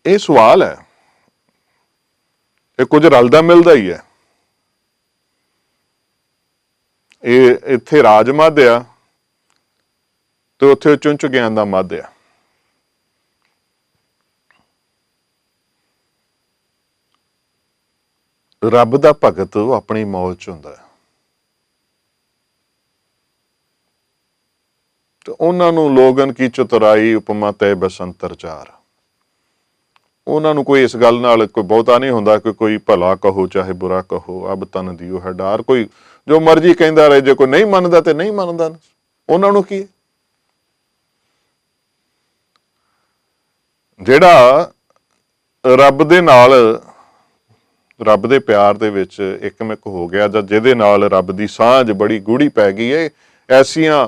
ਇਹ ਸਵਾਲ ਹੈ। ਇਹ ਕੁਝ ਰਲਦਾ ਮਿਲਦਾ ਹੀ ਹੈ। ਇਹ ਇੱਥੇ ਰਾਜ ਮੱਧ ਆ ਤੇ ਉੱਥੇ ਚੁੰਚ ਗਿਆਨ ਦਾ ਮੱਧ ਆ। ਰੱਬ ਦਾ ਭਗਤ ਉਹ ਆਪਣੀ ਮੌਜ ਚ ਹੁੰਦਾ ਹੈ ਤੇ ਉਹਨਾਂ ਨੂੰ ਲੋਗਨ ਕੀ ਚਤੁਰਾਈ ਉਪਮਾ ਤੈ ਬਸੰਤਰ ਚਾਰ। ਉਹਨਾਂ ਨੂੰ ਕੋਈ ਇਸ ਗੱਲ ਨਾਲ ਕੋਈ ਬਹੁਤਾ ਨਹੀਂ ਹੁੰਦਾ ਕਿ ਕੋਈ ਭਲਾ ਕਹੋ ਚਾਹੇ ਬੁਰਾ ਕਹੋ, ਅਬ ਤਨ ਦਿਓ ਹੈ ਡਾਰ। ਕੋਈ ਜੋ ਮਰਜ਼ੀ ਕਹਿੰਦਾ ਰਹੇ, ਜੇ ਕੋਈ ਨਹੀਂ ਮੰਨਦਾ ਤੇ ਨਹੀਂ ਮੰਨਦਾ, ਉਹਨਾਂ ਨੂੰ ਕੀ। ਜਿਹੜਾ ਰੱਬ ਦੇ ਨਾਲ ਰੱਬ ਦੇ ਪਿਆਰ ਦੇ ਵਿੱਚ ਇੱਕਮਿਕ ਹੋ ਗਿਆ, ਜਾਂ ਜਿਹਦੇ ਨਾਲ ਰੱਬ ਦੀ ਸਾਂਝ ਬੜੀ ਗੂੜੀ ਪੈ ਗਈ ਹੈ, ਐਸੀਆਂ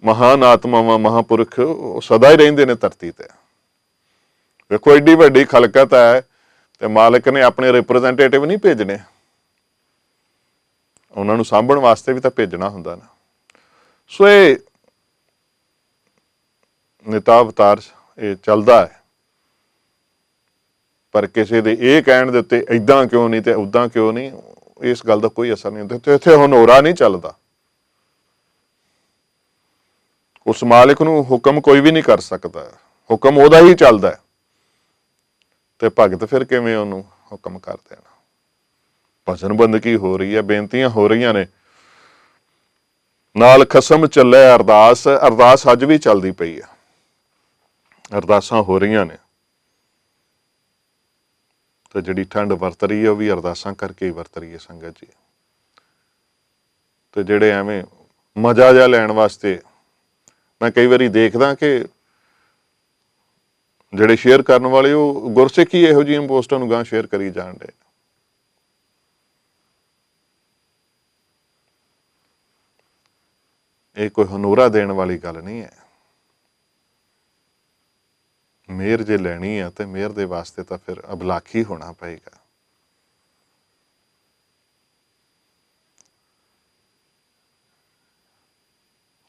ਮਹਾਨ ਆਤਮਾਵਾਂ, ਮਹਾਂਪੁਰਖ ਉਹ ਸਦਾ ਹੀ ਰਹਿੰਦੇ ਨੇ ਧਰਤੀ ਤੇ। ਵੇਖੋ ਏਡੀ ਵੱਡੀ ਖਲਕਤ ਹੈ ਤੇ ਮਾਲਕ ਨੇ ਆਪਣੇ ਰਿਪਰੈਜ਼ੈਂਟੇਟਿਵ ਨਹੀਂ ਭੇਜਣੇ, ਉਹਨਾਂ ਨੂੰ ਸਾਂਭਣ ਵਾਸਤੇ ਵੀ ਤਾਂ ਭੇਜਣਾ ਹੁੰਦਾ ਨਾ। ਸੋ ਇਹ ਨਿਤਾ ਅਵਤਾਰ ਇਹ ਚੱਲਦਾ ਹੈ, ਪਰ ਕਿਸੇ ਦੇ ਇਹ ਕਹਿਣ ਦੇ ਉੱਤੇ ਏਦਾਂ ਕਿਉਂ ਨਹੀਂ ਤੇ ਉੱਦਾਂ ਕਿਉਂ ਨਹੀਂ, ਇਸ ਗੱਲ ਦਾ ਕੋਈ ਅਸਰ ਨਹੀਂ ਹੁੰਦਾ। ਤੇ ਇੱਥੇ ਹਨੋਰਾ ਨਹੀਂ ਚੱਲਦਾ, ਉਸ ਮਾਲਿਕ ਨੂੰ ਹੁਕਮ ਕੋਈ ਵੀ ਨਹੀਂ ਕਰ ਸਕਦਾ, ਹੁਕਮ ਉਹਦਾ ਹੀ ਚੱਲਦਾ ਤੇ ਭਗਤ ਫਿਰ ਕਿਵੇਂ ਉਹਨੂੰ ਹੁਕਮ ਕਰ ਦੇਣਾ। ਭਜਨ ਬੰਦਗੀ ਹੋ ਰਹੀ ਹੈ, ਬੇਨਤੀਆਂ ਹੋ ਰਹੀਆਂ ਨੇ, ਨਾਲ ਖਸਮ ਚੱਲੇ ਅਰਦਾਸ, ਅਰਦਾਸ ਅੱਜ ਵੀ ਚੱਲਦੀ ਪਈ ਹੈ, ਅਰਦਾਸਾਂ ਹੋ ਰਹੀਆਂ ਨੇ, ਤੇ ਜਿਹੜੀ ਠੰਡ ਵਰਤ ਰਹੀ ਹੈ ਉਹ ਵੀ ਅਰਦਾਸਾਂ ਕਰਕੇ ਹੀ ਵਰਤ ਰਹੀ ਹੈ ਸੰਗਤ ਜੀ। ਤੇ ਜਿਹੜੇ ਐਵੇਂ ਮਜ਼ਾ ਜਿਹਾ ਲੈਣ ਵਾਸਤੇ, ਮੈਂ ਕਈ ਵਾਰੀ ਦੇਖਦਾ ਕਿ ਜਿਹੜੇ ਸ਼ੇਅਰ ਕਰਨ ਵਾਲੇ ਉਹ ਗੁਰਸਿੱਖੀ ਇਹੋ ਜਿਹੀਆਂ ਪੋਸਟਾਂ ਨੂੰ ਗਾਂ ਸ਼ੇਅਰ ਕਰੀ ਜਾਣ ਡੇ। ਇਹ ਕੋਈ ਹਨੋਰਾ ਦੇਣ ਵਾਲੀ ਗੱਲ ਨਹੀਂ ਹੈ। ਮਿਹਰ ਜੇ ਲੈਣੀ ਆ ਤੇ ਮਿਹਰ ਦੇ ਵਾਸਤੇ ਤਾਂ ਫਿਰ ਅਬਲਾਖੀ ਹੋਣਾ ਪਏਗਾ।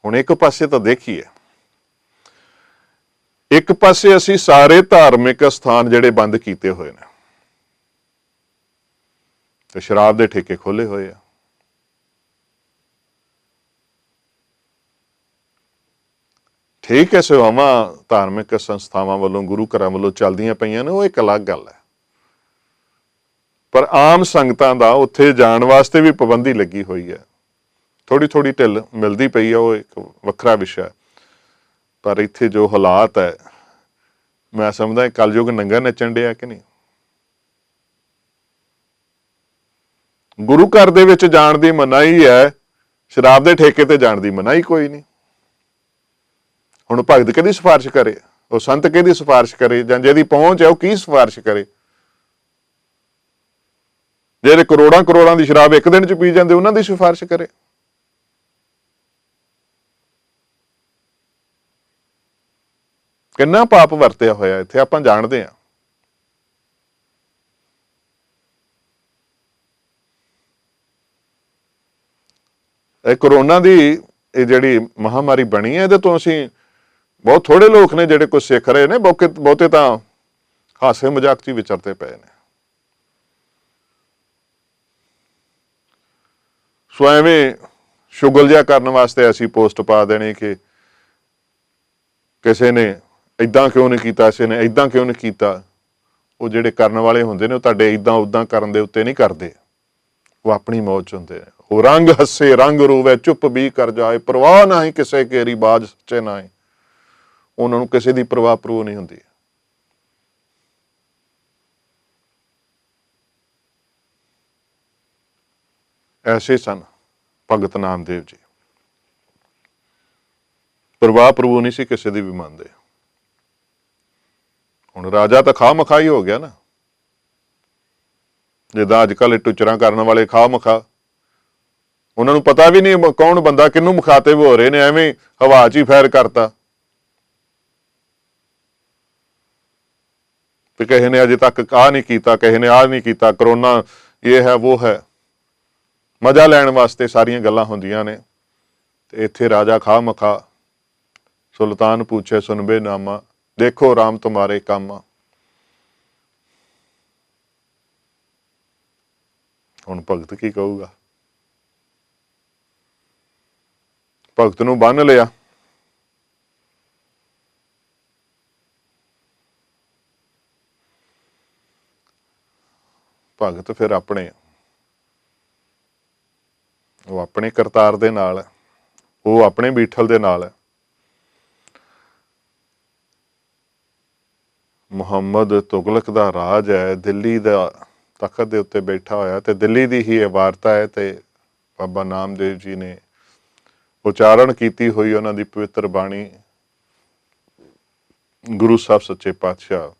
ਹੁਣ ਇੱਕ ਪਾਸੇ ਤਾਂ ਦੇਖੀਏ, ਇੱਕ ਪਾਸੇ ਅਸੀਂ ਸਾਰੇ ਧਾਰਮਿਕ ਸਥਾਨ ਜਿਹੜੇ ਬੰਦ ਕੀਤੇ ਹੋਏ ਨੇ ਤੇ ਸ਼ਰਾਬ ਦੇ ਠੇਕੇ ਖੋਲੇ ਹੋਏ ਆ। ਠੀਕ ਹੈ, ਸੇਵਾਵਾਂ ਧਾਰਮਿਕ ਸੰਸਥਾਵਾਂ ਵੱਲੋਂ, ਗੁਰੂ ਘਰਾਂ ਵੱਲੋਂ ਚੱਲਦੀਆਂ ਪਈਆਂ ਨੇ, ਉਹ ਇੱਕ ਅਲੱਗ ਗੱਲ ਹੈ, ਪਰ ਆਮ ਸੰਗਤਾਂ ਦਾ ਉੱਥੇ ਜਾਣ ਵਾਸਤੇ ਵੀ ਪਾਬੰਦੀ ਲੱਗੀ ਹੋਈ ਹੈ। ਥੋੜੀ ਥੋੜੀ ਢਿੱਲ ਮਿਲਦੀ ਪਈ ਹੈ, ਉਹ ਇੱਕ ਵੱਖਰਾ ਵਿਸ਼ਾ। ਪਰ ਇੱਥੇ ਜੋ ਹਾਲਾਤ ਹੈ, ਮੈਂ ਸਮਝਦਾ ਕਲਯੁਗ ਨੰਗਾ ਨੱਚਣ ਡਿਆ ਕਿ ਨਹੀਂ। ਗੁਰੂ ਘਰ ਦੇ ਵਿੱਚ ਜਾਣ ਦੀ ਮਨਾਹੀ ਹੈ, ਸ਼ਰਾਬ ਦੇ ਠੇਕੇ ਤੇ ਜਾਣ ਦੀ ਮਨਾਹੀ ਕੋਈ ਨਹੀਂ। ਹੁਣ ਭਗਤ ਕਿਹਦੀ ਸਿਫਾਰਿਸ਼ ਕਰੇ, ਉਹ ਸੰਤ ਕਿਹਦੀ ਸਿਫਾਰਿਸ਼ ਕਰੇ, ਜਾਂ ਜਿਹਦੀ ਪਹੁੰਚ ਹੈ ਉਹ ਕੀ ਸਿਫਾਰਿਸ਼ ਕਰੇ। ਜਿਹੜੇ ਕਰੋੜਾਂ ਕਰੋੜਾਂ ਦੀ ਸ਼ਰਾਬ ਇੱਕ ਦਿਨ ਚ ਪੀ ਜਾਂਦੇ, ਉਹਨਾਂ ਦੀ ਸਿਫਾਰਿਸ਼ ਕਰੇ। ਕਿੰਨਾ ਪਾਪ ਵਰਤਿਆ ਹੋਇਆ ਇੱਥੇ, ਆਪਾਂ ਜਾਣਦੇ ਹਾਂ। ਇਹ ਕਰੋਨਾ ਦੀ ਇਹ ਜਿਹੜੀ ਮਹਾਮਾਰੀ ਬਣੀ ਹੈ, ਇਹਦੇ ਤੋਂ ਅਸੀਂ ਬਹੁਤ ਥੋੜੇ ਲੋਕ ਨੇ ਜਿਹੜੇ ਕੁਝ ਸਿੱਖ ਰਹੇ ਨੇ, ਬਹੁਤੇ ਤਾਂ ਹਾਸੇ ਮਜ਼ਾਕ 'ਚ ਹੀ ਵਿਚਰਦੇ ਪਏ ਨੇ। ਸੋ ਐਵੇਂ ਸ਼ੁਗਲ ਜਿਹਾ ਕਰਨ ਵਾਸਤੇ ਅਸੀਂ ਪੋਸਟ ਪਾ ਦੇਣੀ ਕਿ ਕਿਸੇ ਨੇ ਏਦਾਂ ਕਿਉਂ ਨਹੀਂ ਕੀਤਾ, ਕਿਸੇ ਨੇ ਏਦਾਂ ਕਿਉਂ ਨਹੀਂ ਕੀਤਾ। ਉਹ ਜਿਹੜੇ ਕਰਨ ਵਾਲੇ ਹੁੰਦੇ ਨੇ ਉਹ ਤੁਹਾਡੇ ਏਦਾਂ ਉੱਦਾਂ ਕਰਨ ਦੇ ਉੱਤੇ ਨਹੀਂ ਕਰਦੇ, ਉਹ ਆਪਣੀ ਮੌਜ 'ਚ ਹੁੰਦੇ ਨੇ। ਉਹ ਰੰਗ ਹੱਸੇ ਰੰਗ ਰੋਵੇ, ਚੁੱਪ ਵੀ ਕਰ ਜਾਏ, ਪਰਵਾਹ ਨਾ ਹੀ ਕਿਸੇ ਕੇਰੀ ਬਾਜ ਸੱਚੇ ਨਾ ਹੀ। ਉਹਨਾਂ ਨੂੰ ਕਿਸੇ ਦੀ ਪਰਵਾਹ ਪਰੂਹ ਨਹੀਂ ਹੁੰਦੀ। ਐਸੇ ਸਨ ਭਗਤ ਨਾਮਦੇਵ ਜੀ, ਪਰਵਾਹ ਪਰੂਹ ਨਹੀਂ ਸੀ ਕਿਸੇ ਦੀ ਵੀ ਮੰਨਦੇ। ਹੁਣ ਰਾਜਾ ਤਾਂ ਖਾਹ ਮਖਾ ਹੀ ਹੋ ਗਿਆ ਨਾ, ਜਿੱਦਾਂ ਅੱਜ ਕੱਲ੍ਹ ਟੁੱਚਰਾਂ ਕਰਨ ਵਾਲੇ ਖਾਹ ਮਖਾ, ਉਹਨਾਂ ਨੂੰ ਪਤਾ ਵੀ ਨਹੀਂ ਕੌਣ ਬੰਦਾ ਕਿਹਨੂੰ ਮੁਖਾਤਿਬ ਹੋ ਰਹੇ ਨੇ, ਐਵੇਂ ਹਵਾ 'ਚ ਹੀ ਫੈਰ ਕਰਤਾ। ਤੇ ਕਿਸੇ ਨੇ ਅਜੇ ਤੱਕ ਆਹ ਨਹੀਂ ਕੀਤਾ, ਕਿਸੇ ਨੇ ਆਹ ਨਹੀਂ ਕੀਤਾ, ਕਰੋਨਾ ਇਹ ਹੈ ਵੋ ਹੈ। ਮਜ਼ਾ ਲੈਣ ਵਾਸਤੇ ਸਾਰੀਆਂ ਗੱਲਾਂ ਹੁੰਦੀਆਂ ਨੇ। ਤੇ ਇੱਥੇ ਰਾਜਾ ਖਾਹ ਮਖਾ, ਸੁਲਤਾਨ ਪੁੱਛੇ ਸੁਨਬੇ ਨਾਮਾ, ਦੇਖੋ ਰਾਮ ਤੁਮਾਰੇ ਕੰਮ। ਹੁਣ ਭਗਤ ਕੀ ਕਹੂਗਾ। ਭਗਤ ਨੂੰ ਬੰਨ ਲਿਆ, ਭਗਤ ਫਿਰ ਉਹ ਆਪਣੇ ਕਰਤਾਰ ਦੇ ਨਾਲ ਹੈ, ਉਹ ਆਪਣੇ ਬੀਠਲ ਦੇ ਨਾਲ ਹੈ। ਮੁਹੰਮਦ ਤੁਗਲਕ ਦਾ ਰਾਜ ਹੈ, ਦਿੱਲੀ ਦਾ ਤਖਤ ਦੇ ਉੱਤੇ ਬੈਠਾ ਹੋਇਆ, ਤੇ ਦਿੱਲੀ ਦੀ ਹੀ ਇਹ ਵਾਰਤਾ ਹੈ। ਤੇ ਬਾਬਾ ਨਾਮਦੇਵ ਜੀ ਨੇ ਉਚਾਰਨ ਕੀਤੀ ਹੋਈ ਉਹਨਾਂ ਦੀ ਪਵਿੱਤਰ ਬਾਣੀ, ਗੁਰੂ ਸਾਹਿਬ ਸੱਚੇ ਪਾਤਸ਼ਾਹ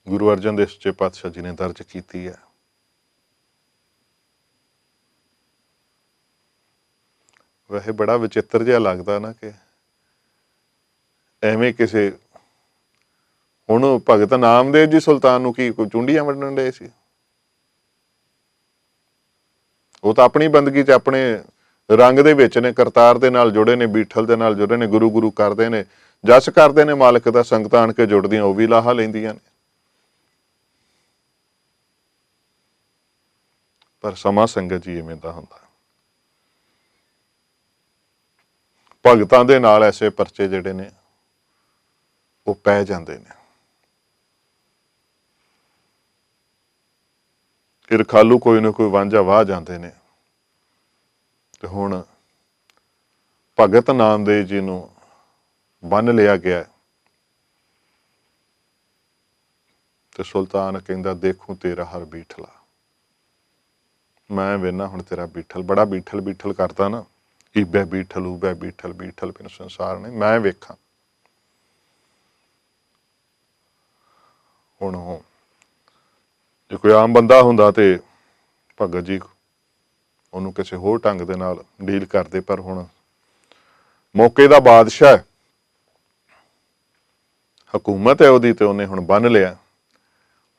ਗੁਰੂ ਅਰਜਨ ਦੇਵ ਸੱਚੇ ਪਾਤਸ਼ਾਹ ਜੀ ਨੇ ਦਰਜ ਕੀਤੀ ਹੈ। ਵੈਸੇ ਬੜਾ ਵਿਚਿੱਤਰ ਜਿਹਾ ਲੱਗਦਾ ਨਾ ਕਿ ਐਵੇਂ ਕਿਸੇ, ਹੁਣ ਭਗਤ ਨਾਮਦੇਵ ਜੀ ਸੁਲਤਾਨ ਨੂੰ ਕੀ ਕੋਈ ਚੁੰਡੀਆਂ ਵੰਡਣ ਡਏ ਸੀ? ਉਹ ਤਾਂ ਆਪਣੀ ਬੰਦਗੀ 'ਚ ਆਪਣੇ ਰੰਗ ਦੇ ਵਿੱਚ ਨੇ, ਕਰਤਾਰ ਦੇ ਨਾਲ ਜੁੜੇ ਨੇ, ਬੀਠਲ ਦੇ ਨਾਲ ਜੁੜੇ ਨੇ, ਗੁਰੂ ਗੁਰੂ ਕਰਦੇ ਨੇ, ਜਸ ਕਰਦੇ ਨੇ ਮਾਲਕ ਦਾ, ਸੰਗਤਾਂ ਆਣ ਕੇ ਜੁੜਦੀਆਂ, ਉਹ ਵੀ ਲਾਹਾ ਲੈਂਦੀਆਂ ਨੇ। ਪਰ ਸਮਾਂ ਸੰਗਤ ਜੀ ਇਵੇਂ ਦਾ ਹੁੰਦਾ, ਭਗਤਾਂ ਦੇ ਨਾਲ ਐਸੇ ਪਰਚੇ ਜਿਹੜੇ ਨੇ ਉਹ ਪੈ ਜਾਂਦੇ ਨੇ। ਕਿ ਰਖਾਲੂ ਕੋਈ ਨਾ ਕੋਈ ਵਾਂਝਾ ਵਾਹ ਜਾਂਦੇ ਨੇ। ਤੇ ਹੁਣ ਭਗਤ ਨਾਮਦੇਵ ਜੀ ਨੂੰ ਬੰਨ ਲਿਆ ਗਿਆ ਤੇ ਸੁਲਤਾਨ ਕਹਿੰਦਾ ਦੇਖੂੰ ਤੇਰਾ ਹਰ ਬੀਠਲਾ। ਮੈਂ ਵੇਖਣਾ ਹੁਣ ਤੇਰਾ ਬੀਠਲ, ਬੜਾ ਬੀਠਲ ਬੀਠਲ ਕਰਦਾ ਨਾ, ਈਬੈ ਬੀਠਲ ਊਬੈ ਬੀਠਲ, ਬੀਠਲ ਬਿਨ ਸੰਸਾਰ ਨੇ, ਮੈਂ ਵੇਖਾਂ। ਹੁਣ ਉਹ ਜੇ ਕੋਈ ਆਮ ਬੰਦਾ ਹੁੰਦਾ ਤੇ ਭਗਤ ਜੀ ਉਹਨੂੰ ਕਿਸੇ ਹੋਰ ਢੰਗ ਦੇ ਨਾਲ ਡੀਲ ਕਰਦੇ, ਪਰ ਹੁਣ ਮੌਕੇ ਦਾ ਬਾਦਸ਼ਾਹ, ਹਕੂਮਤ ਹੈ ਉਹਦੀ, ਤੇ ਉਹਨੇ ਹੁਣ ਬੰਨ ਲਿਆ।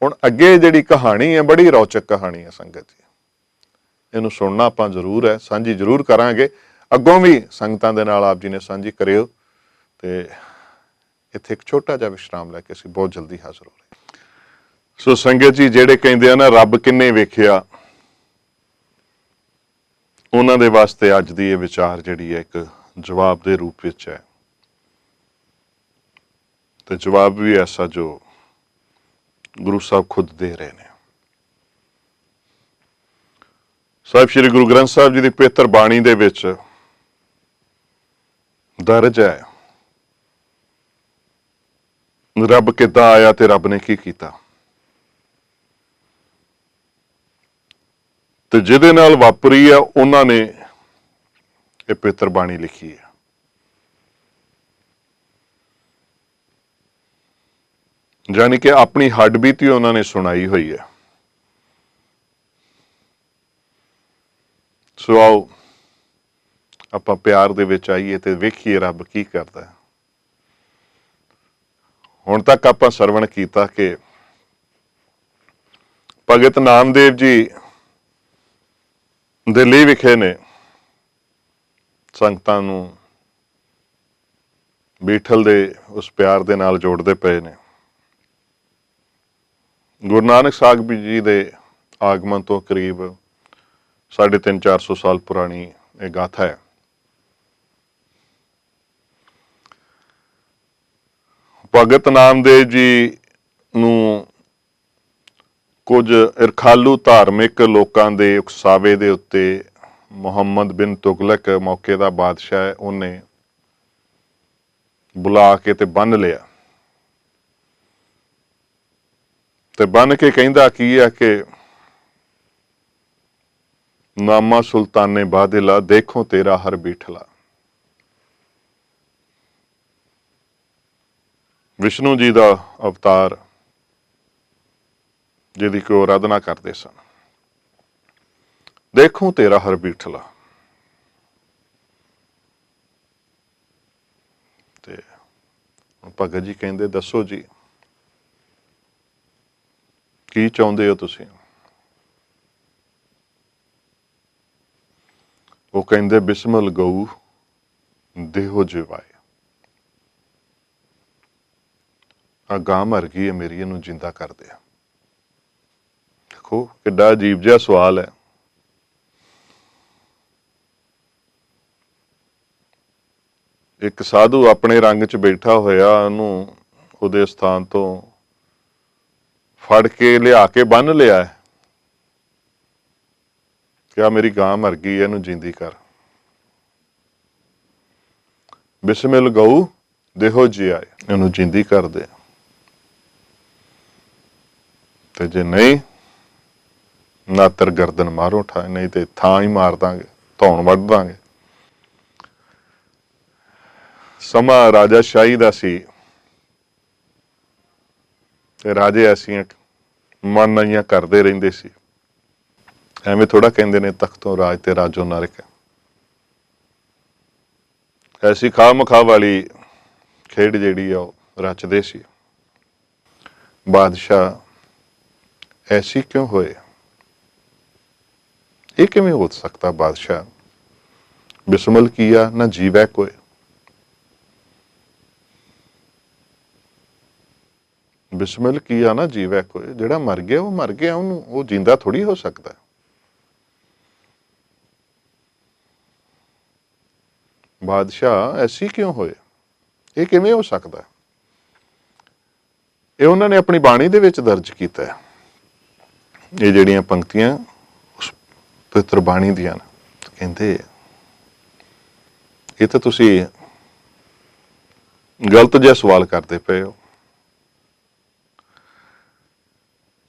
ਹੁਣ ਅੱਗੇ ਜਿਹੜੀ ਕਹਾਣੀ ਹੈ ਬੜੀ ਰੌਚਕ ਕਹਾਣੀ ਹੈ ਸੰਗਤ ਜੀ, ਇਹਨੂੰ ਸੁਣਨਾ ਆਪਾਂ ਜ਼ਰੂਰ ਹੈ, ਸਾਂਝੀ ਜ਼ਰੂਰ ਕਰਾਂਗੇ, ਅੱਗੋਂ ਵੀ ਸੰਗਤਾਂ ਦੇ ਨਾਲ ਆਪ ਜੀ ਨੇ ਸਾਂਝੀ ਕਰਿਓ। ਤੇ ਇੱਥੇ ਇੱਕ ਛੋਟਾ ਜਿਹਾ ਵਿਸ਼ਰਾਮ ਲੈ ਕੇ ਅਸੀਂ ਬਹੁਤ ਜਲਦੀ ਹਾਜ਼ਰ ਹੋ ਰਹੇ। ਸੋ ਸੰਗਤ ਜੀ, ਜਿਹੜੇ ਕਹਿੰਦੇ ਆ ਨਾ ਰੱਬ ਕਿੰਨੇ ਵੇਖਿਆ, ਉਹਨਾਂ ਦੇ ਵਾਸਤੇ ਅੱਜ ਦੀ ਇਹ ਵਿਚਾਰ ਜਿਹੜੀ ਹੈ ਇੱਕ ਜਵਾਬ ਦੇ ਰੂਪ ਵਿੱਚ ਹੈ, ਤੇ ਜਵਾਬ ਵੀ ਐਸਾ ਜੋ ਗੁਰੂ ਸਾਹਿਬ ਖੁਦ ਦੇ ਰਹੇ ਨੇ। ਸਾਹਿਬ ਸ੍ਰੀ ਗੁਰੂ ਗ੍ਰੰਥ ਸਾਹਿਬ ਜੀ ਦੀ ਪਵਿੱਤਰ ਬਾਣੀ ਦੇ ਵਿੱਚ ਦਰਜ ਹੈ ਰੱਬ ਕਿੱਦਾਂ ਆਇਆ ਤੇ ਰੱਬ ਨੇ ਕੀ ਕੀਤਾ, ਤੇ ਜਿਹਦੇ ਨਾਲ ਵਾਪਰੀ ਆ ਉਹਨਾਂ ਨੇ ਇਹ ਪਵਿੱਤਰ ਬਾਣੀ ਲਿਖੀ ਹੈ। ਜਾਣੀ ਕਿ ਆਪਣੀ ਹੱਡਬੀਤੀ ਉਹਨਾਂ ਨੇ ਸੁਣਾਈ ਹੋਈ ਹੈ। ਸੋ ਆਓ ਆਪਾਂ ਪਿਆਰ ਦੇ ਵਿੱਚ ਆਈਏ ਤੇ ਵੇਖੀਏ ਰੱਬ ਕੀ ਕਰਦਾ ਹੈ। ਹੁਣ ਤੱਕ ਆਪਾਂ ਸਰਵਣ ਕੀਤਾ ਕਿ ਭਗਤ ਨਾਮਦੇਵ ਜੀ ਦਿੱਲੀ ਵਿਖੇ ਨੇ ਸੰਗਤਾਂ ਨੂੰ ਬੀਠਲ ਦੇ ਉਸ ਪਿਆਰ ਦੇ ਨਾਲ ਜੋੜਦੇ ਪਏ ਨੇ। ਗੁਰੂ ਨਾਨਕ ਸਾਹਿਬ ਜੀ ਦੇ ਆਗਮਨ ਤੋਂ ਕਰੀਬ 350-400 ਸਾਲ ਪੁਰਾਣੀ ਇਹ ਗਾਥਾ ਹੈ। ਭਗਤ ਨਾਮਦੇਵ ਜੀ ਨੂੰ ਕੁਝ ਇਰਖਾਲੂ ਧਾਰਮਿਕ ਲੋਕਾਂ ਦੇ ਉਕਸਾਵੇ ਦੇ ਉੱਤੇ ਮੁਹੰਮਦ ਬਿਨ ਤੁਗਲਕ ਮੌਕੇ ਦਾ ਬਾਦਸ਼ਾਹ ਹੈ, ਉਹਨੇ ਬੁਲਾ ਕੇ ਤੇ ਬੰਨ ਲਿਆ। ਤੇ ਬੰਨ ਕੇ ਕਹਿੰਦਾ ਕੀ ਹੈ ਕਿ ਨਾਮਾ ਸੁਲਤਾਨੇ ਬਾਦਿਲਾ ਦੇਖੋ ਤੇਰਾ ਹਰ ਬੀਠਲਾ। ਵਿਸ਼ਨੂੰ ਜੀ ਦਾ ਅਵਤਾਰ ਜਿਹਦੀ ਕਿ ਉਹ ਆਰਾਧਨਾ ਕਰਦੇ ਸਨ, ਦੇਖੋ ਤੇਰਾ ਹਰ ਬੀਠਲਾ। ਤੇ ਭਗਤ ਜੀ ਕਹਿੰਦੇ ਦੱਸੋ ਜੀ ਕੀ ਚਾਹੁੰਦੇ ਹੋ ਤੁਸੀਂ? ਉਹ ਕਹਿੰਦੇ ਬਿਸਮਿਲ ਗਊ ਦੇਹੋ ਜਿਵਾਏ, ਆ ਗਾਂ ਮਰ ਗਈ ਹੈ ਮੇਰੀ, ਇਹਨੂੰ ਜਿੰਦਾ ਕਰਦੇ ਆ। ਦੇਖੋ ਕਿੱਡਾ ਅਜੀਬ ਜਿਹਾ ਸਵਾਲ ਹੈ। ਇੱਕ ਸਾਧੂ ਆਪਣੇ ਰੰਗ 'ਚ ਬੈਠਾ ਹੋਇਆ, ਉਹਨੂੰ ਉਹਦੇ ਸਥਾਨ ਤੋਂ ਫੜ ਕੇ ਲਿਆ ਕੇ ਬੰਨ ਲਿਆ ਹੈ, ਕਿਹਾ ਮੇਰੀ ਗਾਂ ਮਰ ਗਈ, ਇਹਨੂੰ ਜਿੰਦੀ ਕਰ। ਬਿਸਮਿਲ ਗਊ ਦੇਹੋ ਜੀ ਆਏ, ਇਹਨੂੰ ਜਿੰਦੀ ਕਰ ਦੇ। ਤੇ ਜੇ ਨਹੀਂ ਨਾਤਰ ਗਰਦਨ ਮਾਰੋ ਠਾਏ, ਨਹੀਂ ਤੇ ਥਾਂ ਹੀ ਮਾਰ ਦਾਂਗੇ, ਧੌਣ ਵੱਢ ਦਾਂਗੇ। ਸਮਾਂ ਰਾਜਾ ਸ਼ਾਹੀ ਦਾ ਸੀ। ਤੇ ਰਾਜੇ ਐਸੀਆਂ ਮਾਨਾਈਆਂ ਕਰਦੇ ਰਹਿੰਦੇ ਸੀ। ਐਵੇਂ ਥੋੜਾ ਕਹਿੰਦੇ ਨੇ ਤਖਤੋਂ ਰਾਜ ਤੇ ਰਾਜੋ ਨਰਕ। ਐਸੀ ਖਾਹ ਮਖਾਹ ਵਾਲੀ ਖੇਡ ਜਿਹੜੀ ਆ ਉਹ ਰਚਦੇ ਸੀ। ਬਾਦਸ਼ਾਹ ਐਸੀ ਕਿਉਂ ਹੋਏ? ਇਹ ਕਿਵੇਂ ਹੋ ਸਕਦਾ ਬਾਦਸ਼ਾਹ? ਬਿਸਮਲ ਕੀਆ ਨਾ ਜੀਵੈ ਕੋਏ। ਬਿਸਮਿਲ ਕੀਆ ਨਾ ਜੀਵੈ ਕੋਏ। ਜਿਹੜਾ ਮਰ ਗਿਆ ਉਹ ਮਰ ਗਿਆ, ਉਹਨੂੰ ਉਹ ਜਿੰਦਾ ਥੋੜੀ ਹੋ ਸਕਦਾ। ਬਾਦਸ਼ਾਹ ਐਸੀ ਕਿਉਂ ਹੋਏ? ਇਹ ਕਿਵੇਂ ਹੋ ਸਕਦਾ? ਇਹ ਉਹਨਾਂ ਨੇ ਆਪਣੀ ਬਾਣੀ ਦੇ ਵਿੱਚ ਦਰਜ ਕੀਤਾ ਹੈ। ਇਹ ਜਿਹੜੀਆਂ ਪੰਕਤੀਆਂ ਉਸ ਪਵਿੱਤਰ ਬਾਣੀ ਦੀਆਂ ਨੇ। ਕਹਿੰਦੇ ਇਹ ਤਾਂ ਤੁਸੀਂ ਗਲਤ ਜਿਹਾ ਸਵਾਲ ਕਰਦੇ ਪਏ ਹੋ।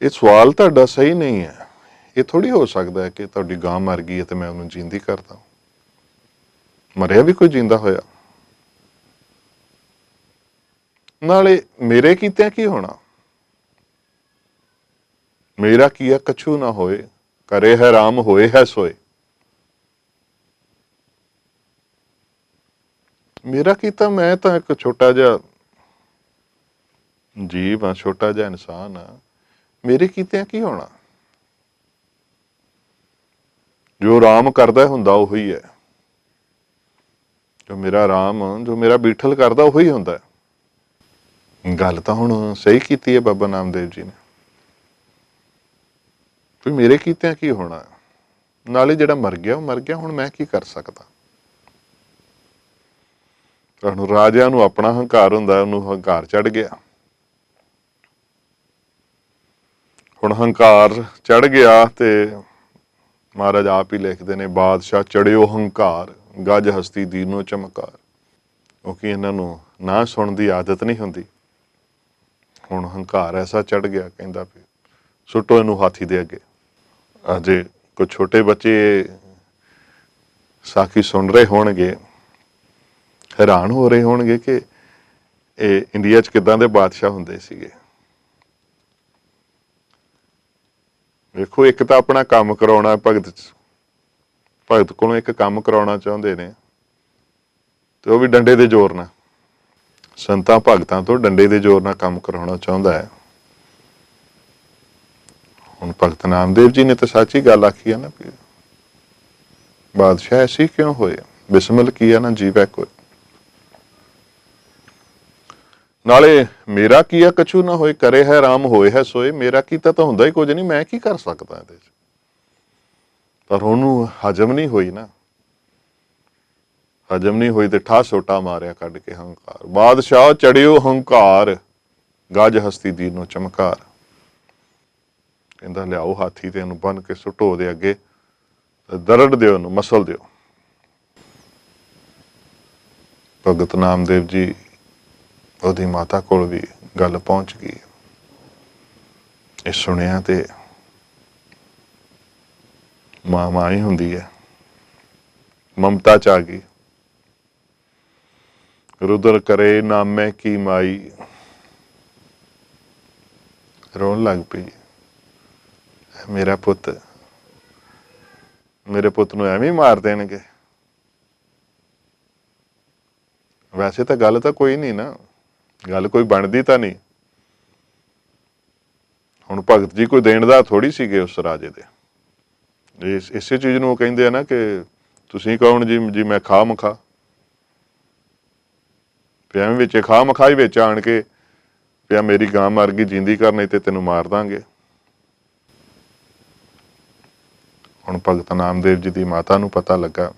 ਇਹ ਸਵਾਲ ਤੁਹਾਡਾ ਸਹੀ ਨਹੀਂ ਹੈ। ਇਹ ਥੋੜੀ ਹੋ ਸਕਦਾ ਹੈ ਕਿ ਤੁਹਾਡੀ ਗਾਂ ਮਰ ਗਈ ਹੈ ਤੇ ਮੈਂ ਉਹਨੂੰ ਜਿੰਦੀ ਕਰਦਾ। ਮਰਿਆ ਵੀ ਕੋਈ ਜਿੰਦਾ ਹੋਇਆ। ਨਾਲੇ ਮੇਰੇ ਕੀਤਿਆਂ ਕੀ ਹੋਣਾ? ਮੇਰਾ ਕੀਆ ਕਛੂ ਨਾ ਹੋਏ, ਕਰੇ ਹੈ ਰਾਮ ਹੋਏ ਹੈ ਸੋਏ। ਮੇਰਾ ਕੀਤਾ, ਮੈਂ ਤਾਂ ਇੱਕ ਛੋਟਾ ਜਿਹਾ ਜੀਵ ਆ, ਛੋਟਾ ਜਿਹਾ ਇਨਸਾਨ ਆ। ਮੇਰੇ ਕੀਤਿਆਂ ਕੀ ਹੋਣਾ? ਜੋ ਰਾਮ ਕਰਦਾ ਹੁੰਦਾ ਉਹੀ ਹੈ। ਜੋ ਮੇਰਾ ਰਾਮ, ਜੋ ਮੇਰਾ ਬੀਠਲ ਕਰਦਾ ਉਹੀ ਹੁੰਦਾ। ਗੱਲ ਤਾਂ ਹੁਣ ਸਹੀ ਕੀਤੀ ਹੈ ਬਾਬਾ ਨਾਮਦੇਵ ਜੀ ਨੇ। ਵੀ ਮੇਰੇ ਕੀਤਿਆਂ ਕੀ ਹੋਣਾ? ਨਾਲੇ ਜਿਹੜਾ ਮਰ ਗਿਆ ਉਹ ਮਰ ਗਿਆ, ਹੁਣ ਮੈਂ ਕੀ ਕਰ ਸਕਦਾ? ਤੁਹਾਨੂੰ ਰਾਜਿਆਂ ਨੂੰ ਆਪਣਾ ਹੰਕਾਰ ਹੁੰਦਾ, ਉਹਨੂੰ ਹੰਕਾਰ ਚੜ੍ਹ ਗਿਆ। ਹੁਣ ਹੰਕਾਰ ਚੜ੍ਹ ਗਿਆ ਤੇ ਮਹਾਰਾਜ ਆਪ ਹੀ ਲਿਖਦੇ ਨੇ, ਬਾਦਸ਼ਾਹ ਚੜਿਓ ਹੰਕਾਰ, ਗੱਜ ਹਸਤੀ ਦੀਨੋ ਚਮਕਾਰ। ਕਿਉਂਕਿ ਇਹਨਾਂ ਨੂੰ ਨਾ ਸੁਣਨ ਦੀ ਆਦਤ ਨਹੀਂ ਹੁੰਦੀ। ਹੁਣ ਹੰਕਾਰ ਐਸਾ ਚੜ੍ਹ ਗਿਆ, ਕਹਿੰਦਾ ਵੀ ਸੁੱਟੋ ਇਹਨੂੰ ਹਾਥੀ ਦੇ ਅੱਗੇ। ਅਜੇ ਕੁਝ ਛੋਟੇ ਬੱਚੇ ਸਾਖੀ ਸੁਣ ਰਹੇ ਹੋਣਗੇ, ਹੈਰਾਨ ਹੋ ਰਹੇ ਹੋਣਗੇ ਕਿ ਇਹ ਇੰਡੀਆ 'ਚ ਕਿੱਦਾਂ ਦੇ ਬਾਦਸ਼ਾਹ ਹੁੰਦੇ ਸੀਗੇ। ਵੇਖੋ, ਇੱਕ ਤਾਂ ਆਪਣਾ ਕੰਮ ਕਰਾਉਣਾ, ਭਗਤ ਕੋਲੋਂ ਇੱਕ ਕੰਮ ਕਰਾਉਣਾ ਚਾਹੁੰਦੇ ਨੇ ਤੇ ਉਹ ਵੀ ਡੰਡੇ ਦੇ ਜ਼ੋਰ ਨਾਲ। ਸੰਤਾਂ ਭਗਤਾਂ ਤੋਂ ਡੰਡੇ ਦੇ ਜ਼ੋਰ ਨਾਲ ਕੰਮ ਕਰਾਉਣਾ ਚਾਹੁੰਦਾ ਹੈ। ਹੁਣ ਭਗਤ ਨਾਮਦੇਵ ਜੀ ਨੇ ਤਾਂ ਸੱਚੀ ਗੱਲ ਆਖੀ ਹੈ ਨਾ, ਕਿ ਬਾਦਸ਼ਾਹ ਐਸੀ ਕਿਉਂ ਹੋਏ? ਬਿਸਮਿਲ ਕੀਆ ਨਾ ਜੀਵੈ ਕੋਇ। ਨਾਲੇ ਮੇਰਾ ਕੀਆ ਕਛੂ ਨਾ ਹੋਏ, ਕਰੇ ਹੈ ਰਾਮ ਹੋਏ ਹੈ ਸੋਏ। ਮੇਰਾ ਕੀਤਾ ਤਾਂ ਹੁੰਦਾ ਹੀ ਕੁਝ ਨਹੀਂ, ਮੈਂ ਕੀ ਕਰ ਸਕਦਾ ਇਹਦੇ 'ਚ? ਪਰ ਉਹਨੂੰ ਹਜਮ ਨਹੀਂ ਹੋਈ ਨਾ। ਹਜਮ ਨਹੀਂ ਹੋਈ ਤੇ ਠਾ ਸੋਟਾ ਮਾਰਿਆ ਕੱਢ ਕੇ ਹੰਕਾਰ। ਬਾਦਸ਼ਾਹ ਚੜਿਓ ਹੰਕਾਰ, ਗੱਜ ਹਸਤੀ ਦੀਨੋ ਚਮਕਾਰ। ਕਹਿੰਦਾ ਲਿਆਓ ਹਾਥੀ ਤੇ ਇਹਨੂੰ ਬੰਨ ਕੇ ਸੁੱਟੋ ਉਹਦੇ ਅੱਗੇ, ਦਰੜ ਦਿਓ ਉਹਨੂੰ, ਮਸਲ ਦਿਓ। ਭਗਤ ਨਾਮਦੇਵ ਜੀ, ਉਹਦੀ ਮਾਤਾ ਕੋਲ ਵੀ ਗੱਲ ਪਹੁੰਚ ਗਈ। ਇਹ ਸੁਣਿਆ ਤੇ ਮਾਂ ਹੀ ਹੁੰਦੀ ਹੈ, ਮਮਤਾ ਚ ਆ ਗਈ। ਰੁਦਰ ਕਰੇ ਨਾਮੈ ਕੀ ਮਾਈ, ਰੋਣ ਲੱਗ ਪਈ। ਮੇਰਾ ਪੁੱਤ, ਮੇਰੇ ਪੁੱਤ ਨੂੰ ਐਵੇਂ ਮਾਰ ਦੇਣਗੇ? ਵੈਸੇ ਤਾਂ ਗੱਲ ਤਾਂ ਕੋਈ ਨਹੀਂ ਨਾ, ਗੱਲ ਕੋਈ ਬਣਦੀ ਤਾਂ ਨਹੀਂ। ਹੁਣ ਭਗਤ ਜੀ ਕੋਈ ਦੇਣ ਦਾ ਥੋੜੀ ਸੀਗੇ ਉਸ ਰਾਜੇ ਦੇ। ਇਸੇ ਚੀਜ਼ ਨੂੰ ਉਹ ਕਹਿੰਦੇ ਆ ਨਾ ਕਿ ਤੁਸੀਂ ਕੌਣ ਜੀ ਮੈਂ ਖਾਹ ਮਖਾ। ਐਵੇਂ ਵਿੱਚ ਖਾਹ ਮਖਾਈ ਵਿੱਚ ਆਣ ਕੇ ਪਿਆ ਮੇਰੀ ਗਾਂ ਮਰ ਗਈ, ਜਿੰਦੀ ਕਰਨੀ ਤੇ ਤੈਨੂੰ ਮਾਰ ਦਾਂਗੇ। ਹੁਣ ਭਗਤ ਨਾਮਦੇਵ ਜੀ ਦੀ ਮਾਤਾ ਨੂੰ ਪਤਾ ਲੱਗਾ।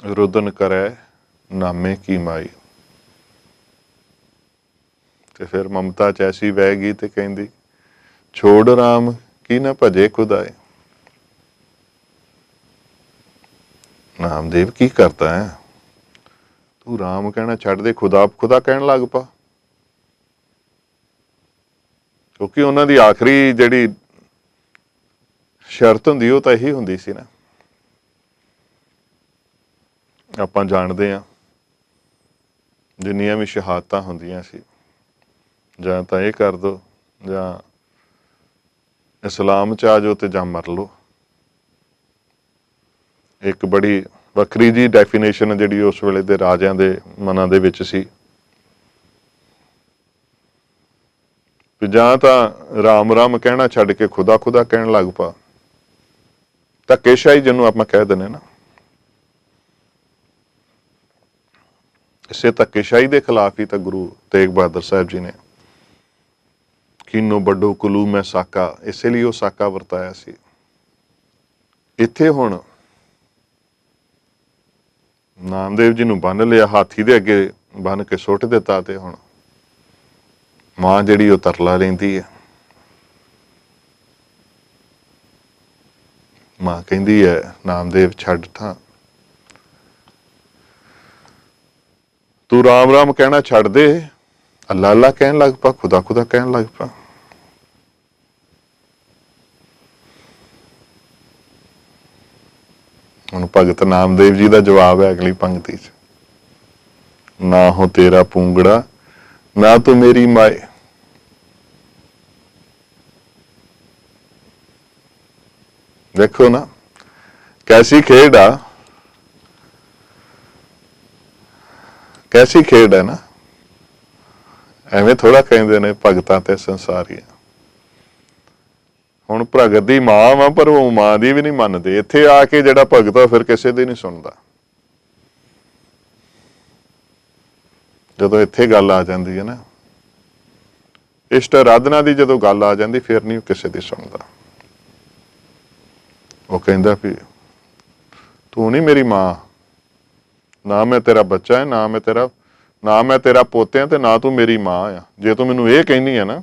ਰੁਦਨ ਕਰੈ ਨਾਮੇ ਕੀ ਮਾਈ। ਤੇ ਫਿਰ ਮਮਤਾ ਚ ਐਸੀ ਵਹਿ ਗਈ ਤੇ ਕਹਿੰਦੀ, ਛੋੜ ਰਾਮ ਕੀ ਨਾ ਭਜੇ ਖੁਦਾਏ। ਨਾਮਦੇਵ ਕੀ ਕਰਦਾ ਹੈ ਤੂੰ? ਰਾਮ ਕਹਿਣਾ ਛੱਡ ਦੇ, ਖੁਦਾ ਕਹਿਣ ਲੱਗ ਪਾ। ਕਿਉਂਕਿ ਉਹਨਾਂ ਦੀ ਆਖਰੀ ਜਿਹੜੀ ਸ਼ਰਤ ਹੁੰਦੀ ਉਹ ਤਾਂ ਇਹੀ ਹੁੰਦੀ ਸੀ ਨਾ। ਆਪਾਂ ਜਾਣਦੇ ਹਾਂ ਜਿੰਨੀਆਂ ਵੀ ਸ਼ਹਾਦਤਾਂ ਹੁੰਦੀਆਂ ਸੀ, ਜਾਂ ਤਾਂ ਇਹ ਕਰ ਦਿਓ, ਜਾਂ ਇਸਲਾਮ 'ਚ ਆ ਜਾਓ ਤੇ ਜਾਂ ਮਰ ਲਓ। ਇੱਕ ਬੜੀ ਵੱਖਰੀ ਜੀ ਡੈਫੀਨੇਸ਼ਨ ਜਿਹੜੀ ਉਸ ਵੇਲੇ ਦੇ ਰਾਜਿਆਂ ਦੇ ਮਨਾਂ ਦੇ ਵਿੱਚ ਸੀ ਵੀ ਜਾਂ ਤਾਂ ਰਾਮ ਰਾਮ ਕਹਿਣਾ ਛੱਡ ਕੇ ਖੁਦਾ ਖੁਦਾ ਕਹਿਣ ਲੱਗ ਪਾ। ਧੱਕੇਸ਼ਾਹੀ ਜਿਹਨੂੰ ਆਪਾਂ ਕਹਿ ਦਿੰਦੇ ਨਾ, ਇਸੇ ਧੱਕੇਸ਼ਾਹੀ ਦੇ ਖਿਲਾਫ ਹੀ ਤਾਂ ਗੁਰੂ ਤੇਗ ਬਹਾਦਰ ਸਾਹਿਬ ਜੀ ਨੇ ਕੀਨੋ ਵੱਡੋ ਕੁਲੂ ਮੈਂ ਸਾਕਾ, ਇਸੇ ਲਈ ਉਹ ਸਾਕਾ ਵਰਤਾਇਆ ਸੀ। ਇੱਥੇ ਹੁਣ ਨਾਮਦੇਵ ਜੀ ਨੂੰ ਬੰਨ ਲਿਆ, ਹਾਥੀ ਦੇ ਅੱਗੇ ਬੰਨ ਕੇ ਸੁੱਟ ਦਿੱਤਾ, ਤੇ ਹੁਣ ਮਾਂ ਜਿਹੜੀ ਉਹ ਤਰਲਾ ਲੈਂਦੀ ਹੈ। ਮਾਂ ਕਹਿੰਦੀ ਹੈ ਨਾਮਦੇਵ ਛੱਡ ਥਾਂ, ਤੂੰ ਰਾਮ ਰਾਮ ਕਹਿਣਾ ਛੱਡ ਦੇ, ਅੱਲਾ ਅੱਲਾ ਕਹਿਣ ਲੱਗ ਪਾ, ਖੁਦਾ ਖੁਦਾ ਕਹਿਣ ਲੱਗ ਪਾ। ਹੁਣ ਭਗਤ ਨਾਮਦੇਵ ਜੀ ਦਾ ਜਵਾਬ ਹੈ ਅਗਲੀ ਪੰਕਤੀ 'ਚ, ਨਾ ਹੋ ਤੇਰਾ ਪੂੰਗੜਾ ਨਾ ਤੂੰ ਮੇਰੀ ਮਾਏ। ਦੇਖੋ ਨਾ ਕੈਸੀ ਖੇਡ ਆ, ਕੈਸੀ ਖੇਡ ਹੈ ਨਾ। ਐਵੇਂ ਥੋੜਾ ਕਹਿੰਦੇ ਨੇ ਭਗਤਾਂ ਤੇ ਸੰਸਾਰੀਆਂ। ਹੁਣ ਭਗਤ ਦੀ ਮਾਂ ਵਾ, ਪਰ ਉਹ ਮਾਂ ਦੀ ਵੀ ਨਹੀਂ ਮੰਨਦੇ। ਇੱਥੇ ਆ ਕੇ ਜਿਹੜਾ ਭਗਤ ਆ ਫਿਰ ਕਿਸੇ ਦੀ ਨਹੀਂ ਸੁਣਦਾ। ਜਦੋਂ ਇੱਥੇ ਗੱਲ ਆ ਜਾਂਦੀ ਹੈ ਨਾ ਇਸ਼ਟ ਅਰਾਧਨਾ ਦੀ, ਜਦੋਂ ਗੱਲ ਆ ਜਾਂਦੀ ਫਿਰ ਨਹੀਂ ਕਿਸੇ ਦੀ ਸੁਣਦਾ। ਉਹ ਕਹਿੰਦਾ ਵੀ ਤੂੰ ਨਹੀਂ ਮੇਰੀ ਮਾਂ, ਨਾ ਮੈਂ ਤੇਰਾ ਬੱਚਾ ਹੈ, ਨਾ ਮੈਂ ਤੇਰਾ ਪੋਤੇ ਆ, ਤੇ ਨਾ ਤੂੰ ਮੇਰੀ ਮਾਂ ਆ। ਜੇ ਤੂੰ ਮੈਨੂੰ ਇਹ ਕਹਿੰਦੀ ਹੈ ਨਾ,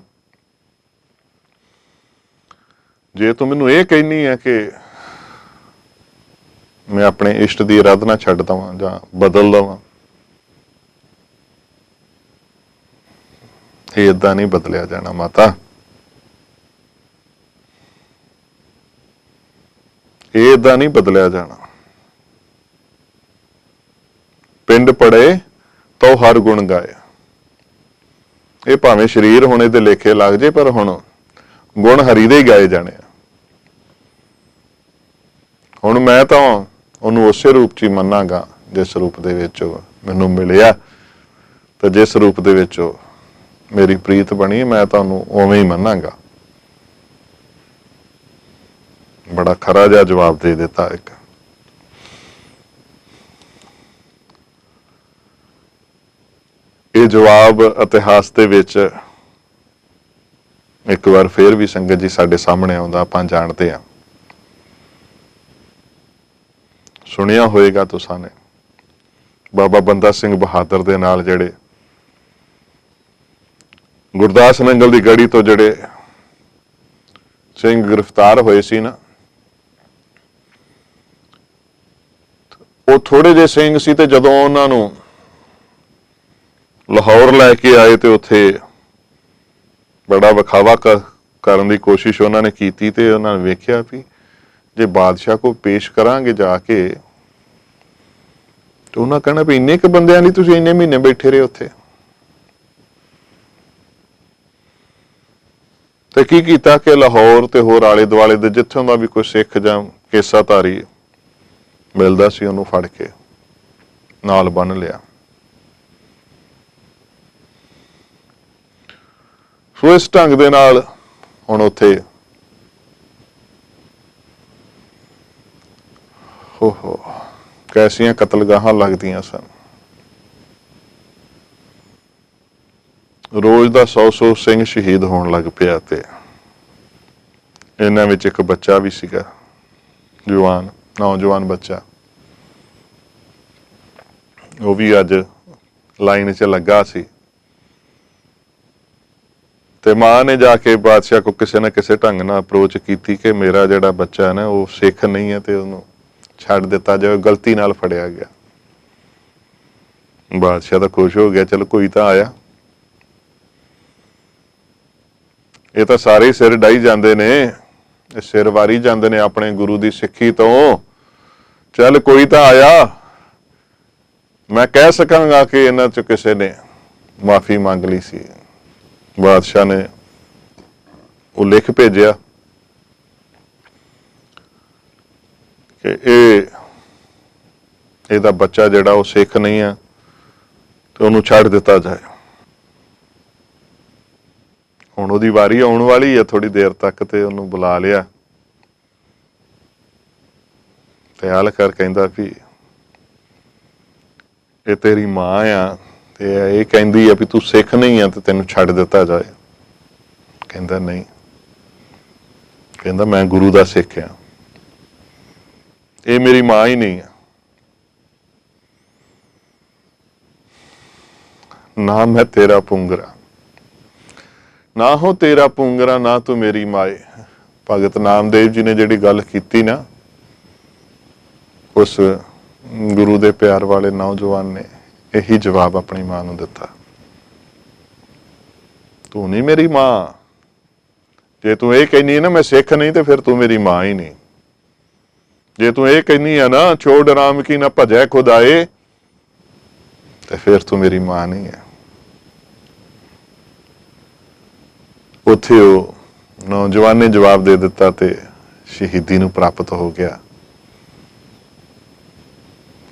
ਜੇ ਤੂੰ ਮੈਨੂੰ ਇਹ ਕਹਿੰਦੀ ਹੈ ਕਿ ਮੈਂ ਆਪਣੇ ਇਸ਼ਟ ਦੀ ਅਰਾਧਨਾ ਛੱਡ ਦਵਾਂ ਜਾਂ ਬਦਲ ਦਵਾਂ, ਇਹ ਏਦਾਂ ਨਹੀਂ ਬਦਲਿਆ ਜਾਣਾ ਮਾਤਾ। ਇਹ ਏਦਾਂ ਨਹੀਂ ਬਦਲਿਆ ਜਾਣਾ। ਪਿੰਡ ਪੜੇ ਤਾਂ ਹਰ ਗੁਣ ਗਾਏ। ਇਹ ਭਾਵੇਂ ਸਰੀਰ ਹੁਣ ਇਹਦੇ ਲੇਖੇ ਲੱਗ ਜੇ, ਪਰ ਹੁਣ ਗੁਣ ਹਰੀ ਦੇ ਹੀ ਗਾਏ ਜਾਣੇ ਆ। ਹੁਣ ਮੈਂ ਤਾਂ ਉਹਨੂੰ ਉਸੇ ਰੂਪ 'ਚ ਹੀ ਮੰਨਾਂਗਾ ਜਿਸ ਰੂਪ ਦੇ ਵਿੱਚ ਉਹ ਮੈਨੂੰ ਮਿਲਿਆ, ਤੇ ਜਿਸ ਰੂਪ ਦੇ ਵਿੱਚ ਉਹ ਮੇਰੀ ਪ੍ਰੀਤ ਬਣੀ, ਮੈਂ ਤਾਂ ਉਹਨੂੰ ਉਵੇਂ ਹੀ ਮੰਨਾਂਗਾ। ਬੜਾ ਖਰਾ ਜਿਹਾ ਜਵਾਬ ਦੇ ਦਿੱਤਾ। ਇੱਕ ਇਹ ਜਵਾਬ ਇਤਿਹਾਸ ਦੇ ਵਿੱਚ ਇੱਕ ਵਾਰ ਫੇਰ ਵੀ ਸੰਗਤ ਜੀ ਸਾਡੇ ਸਾਹਮਣੇ ਆਉਂਦਾ, ਆਪਾਂ ਜਾਣਦੇ ਹਾਂ। ਸੁਣਿਆ ਹੋਏਗਾ ਤੁਸਾਂ ਨੇ ਬਾਬਾ ਬੰਦਾ ਸਿੰਘ ਬਹਾਦਰ ਦੇ ਨਾਲ ਜਿਹੜੇ ਗੁਰਦਾਸ ਨੰਗਲ ਦੀ ਗੜੀ ਤੋਂ ਜਿਹੜੇ ਸਿੰਘ ਗ੍ਰਿਫਤਾਰ ਹੋਏ ਸੀ ਨਾ, ਉਹ ਥੋੜੇ ਜਿਹੇ ਸਿੰਘ ਸੀ, ਤੇ ਜਦੋਂ ਉਹਨਾਂ ਨੂੰ ਲਾਹੌਰ ਲੈ ਕੇ ਆਏ ਤੇ ਉੱਥੇ ਬੜਾ ਵਿਖਾਵਾ ਕਰਨ ਦੀ ਕੋਸ਼ਿਸ਼ ਉਹਨਾਂ ਨੇ ਕੀਤੀ, ਤੇ ਉਹਨਾਂ ਨੇ ਵੇਖਿਆ ਵੀ ਜੇ ਬਾਦਸ਼ਾਹ ਕੋ ਪੇਸ਼ ਕਰਾਂਗੇ ਜਾ ਕੇ, ਤੇ ਉਹਨਾਂ ਕਹਿਣਾ ਵੀ ਇੰਨੇ ਕੁ ਬੰਦਿਆਂ ਲਈ ਤੁਸੀਂ ਇੰਨੇ ਮਹੀਨੇ ਬੈਠੇ ਰਹੇ ਉੱਥੇ। ਤੇ ਕੀ ਕੀਤਾ ਕਿ ਲਾਹੌਰ ਤੇ ਹੋਰ ਆਲੇ ਦੁਆਲੇ ਦੇ ਜਿੱਥੋਂ ਦਾ ਵੀ ਕੋਈ ਸਿੱਖ ਜਾਂ ਕੇਸਾਧਾਰੀ ਮਿਲਦਾ ਸੀ, ਉਹਨੂੰ ਫੜ ਕੇ ਨਾਲ ਬੰਨ ਲਿਆ। ਸੋ ਇਸ ਢੰਗ ਦੇ ਨਾਲ ਹੁਣ ਉੱਥੇ ਹੋ ਕੈਸੀਆਂ ਕਤਲਗਾਹਾਂ ਲੱਗਦੀਆਂ ਸਨ। ਰੋਜ਼ ਦਾ 100 ਸਿੰਘ ਸ਼ਹੀਦ ਹੋਣ ਲੱਗ ਪਿਆ, ਤੇ ਇਹਨਾਂ ਵਿੱਚ ਇੱਕ ਬੱਚਾ ਵੀ ਸੀਗਾ, ਨੌਜਵਾਨ ਬੱਚਾ। ਉਹ ਵੀ ਅੱਜ ਲਾਈਨ 'ਚ ਲੱਗਾ ਸੀ, ਤੇ ਮਾਂ ਨੇ ਜਾ ਕੇ ਬਾਦਸ਼ਾਹ ਕੋ ਕਿਸੇ ਨਾ ਕਿਸੇ ਢੰਗ ਨਾਲ ਅਪਰੋਚ ਕੀਤੀ ਕਿ ਮੇਰਾ ਜਿਹੜਾ ਬੱਚਾ ਹੈ ਨਾ ਉਹ ਸਿੱਖ ਨਹੀਂ ਹੈ, ਤੇ ਉਹਨੂੰ ਛੱਡ ਦਿੱਤਾ ਜਾਵੇ, ਗਲਤੀ ਨਾਲ ਫੜਿਆ ਗਿਆ। ਬਾਦਸ਼ਾਹ ਤਾਂ ਖੁਸ਼ ਹੋ ਗਿਆ, ਚਲੋ ਕੋਈ ਤਾਂ ਆਇਆ। ਇਹ ਤਾਂ ਸਾਰੇ ਸਿਰ ਡਾਈ ਜਾਂਦੇ ਨੇ, ਇਹ ਸਿਰ ਵਾਰੀ ਜਾਂਦੇ ਨੇ ਆਪਣੇ ਗੁਰੂ ਦੀ ਸਿੱਖੀ ਤੋਂ। ਚੱਲ ਕੋਈ ਤਾਂ ਆਇਆ, ਮੈਂ ਕਹਿ ਸਕਾਂਗਾ ਕਿ ਇਹਨਾਂ 'ਚ ਕਿਸੇ ਨੇ ਮਾਫੀ ਮੰਗ ਲਈ ਸੀ। ਬਾਦਸ਼ਾਹ ਨੇ ਉਹ ਲਿਖ ਭੇਜਿਆ ਕਿ ਇਹਦਾ ਬੱਚਾ ਜਿਹੜਾ ਉਹ ਸਿੱਖ ਨਹੀਂ ਆ ਤੇ ਉਹਨੂੰ ਛੱਡ ਦਿੱਤਾ ਜਾਏ। ਹੁਣ ਉਹਦੀ ਵਾਰੀ ਆਉਣ ਵਾਲੀ ਆ ਥੋੜੀ ਦੇਰ ਤੱਕ, ਤੇ ਉਹਨੂੰ ਬੁਲਾ ਲਿਆ ਤੇ ਹਾਲ ਕਰ ਕਹਿੰਦਾ ਵੀ ਇਹ ਤੇਰੀ ਮਾਂ ਆ ਤੇ ਇਹ ਕਹਿੰਦੀ ਆ ਵੀ ਤੂੰ ਸਿੱਖ ਨਹੀਂ ਆ ਤੇ ਤੈਨੂੰ ਛੱਡ ਦਿੱਤਾ ਜਾਏ। ਕਹਿੰਦਾ ਨਹੀਂ, ਕਹਿੰਦਾ ਮੈਂ ਗੁਰੂ ਦਾ ਸਿੱਖ ਆ, ਇਹ ਮੇਰੀ ਮਾਂ ਹੀ ਨਹੀਂ ਆ, ਨਾ ਮੈਂ ਤੇਰਾ ਪੁੰਗਰਾ, ਨਾ ਹੋ ਤੇਰਾ ਪੁੰਗਰਾ, ਨਾ ਤੂੰ ਮੇਰੀ ਮਾਏ। ਭਗਤ ਨਾਮਦੇਵ ਜੀ ਨੇ ਜਿਹੜੀ ਗੱਲ ਕੀਤੀ ਨਾ, ਉਸ ਗੁਰੂ ਦੇ ਪਿਆਰ ਵਾਲੇ ਨੌਜਵਾਨ ਨੇ ਇਹੀ ਜਵਾਬ ਆਪਣੀ ਮਾਂ ਨੂੰ ਦਿੱਤਾ, ਤੂੰ ਨਹੀਂ ਮੇਰੀ ਮਾਂ। ਜੇ ਤੂੰ ਇਹ ਕਹਿੰਦੀ ਹੈ ਨਾ ਮੈਂ ਸਿੱਖ ਨਹੀਂ, ਤੇ ਫਿਰ ਤੂੰ ਮੇਰੀ ਮਾਂ ਹੀ ਨਹੀਂ। ਜੇ ਤੂੰ ਇਹ ਕਹਿੰਦੀ ਆ ਨਾ ਛੋੜ ਰਾਮ ਕੀ ਨਾ ਭਜੈ ਖੁਦਾਏ, ਤੇ ਫਿਰ ਤੂੰ ਮੇਰੀ ਮਾਂ ਨਹੀਂ ਹੈ। ਉੱਥੇ ਉਹ ਨੌਜਵਾਨ ਨੇ ਜਵਾਬ ਦੇ ਦਿੱਤਾ ਤੇ ਸ਼ਹੀਦੀ ਨੂੰ ਪ੍ਰਾਪਤ ਹੋ ਗਿਆ,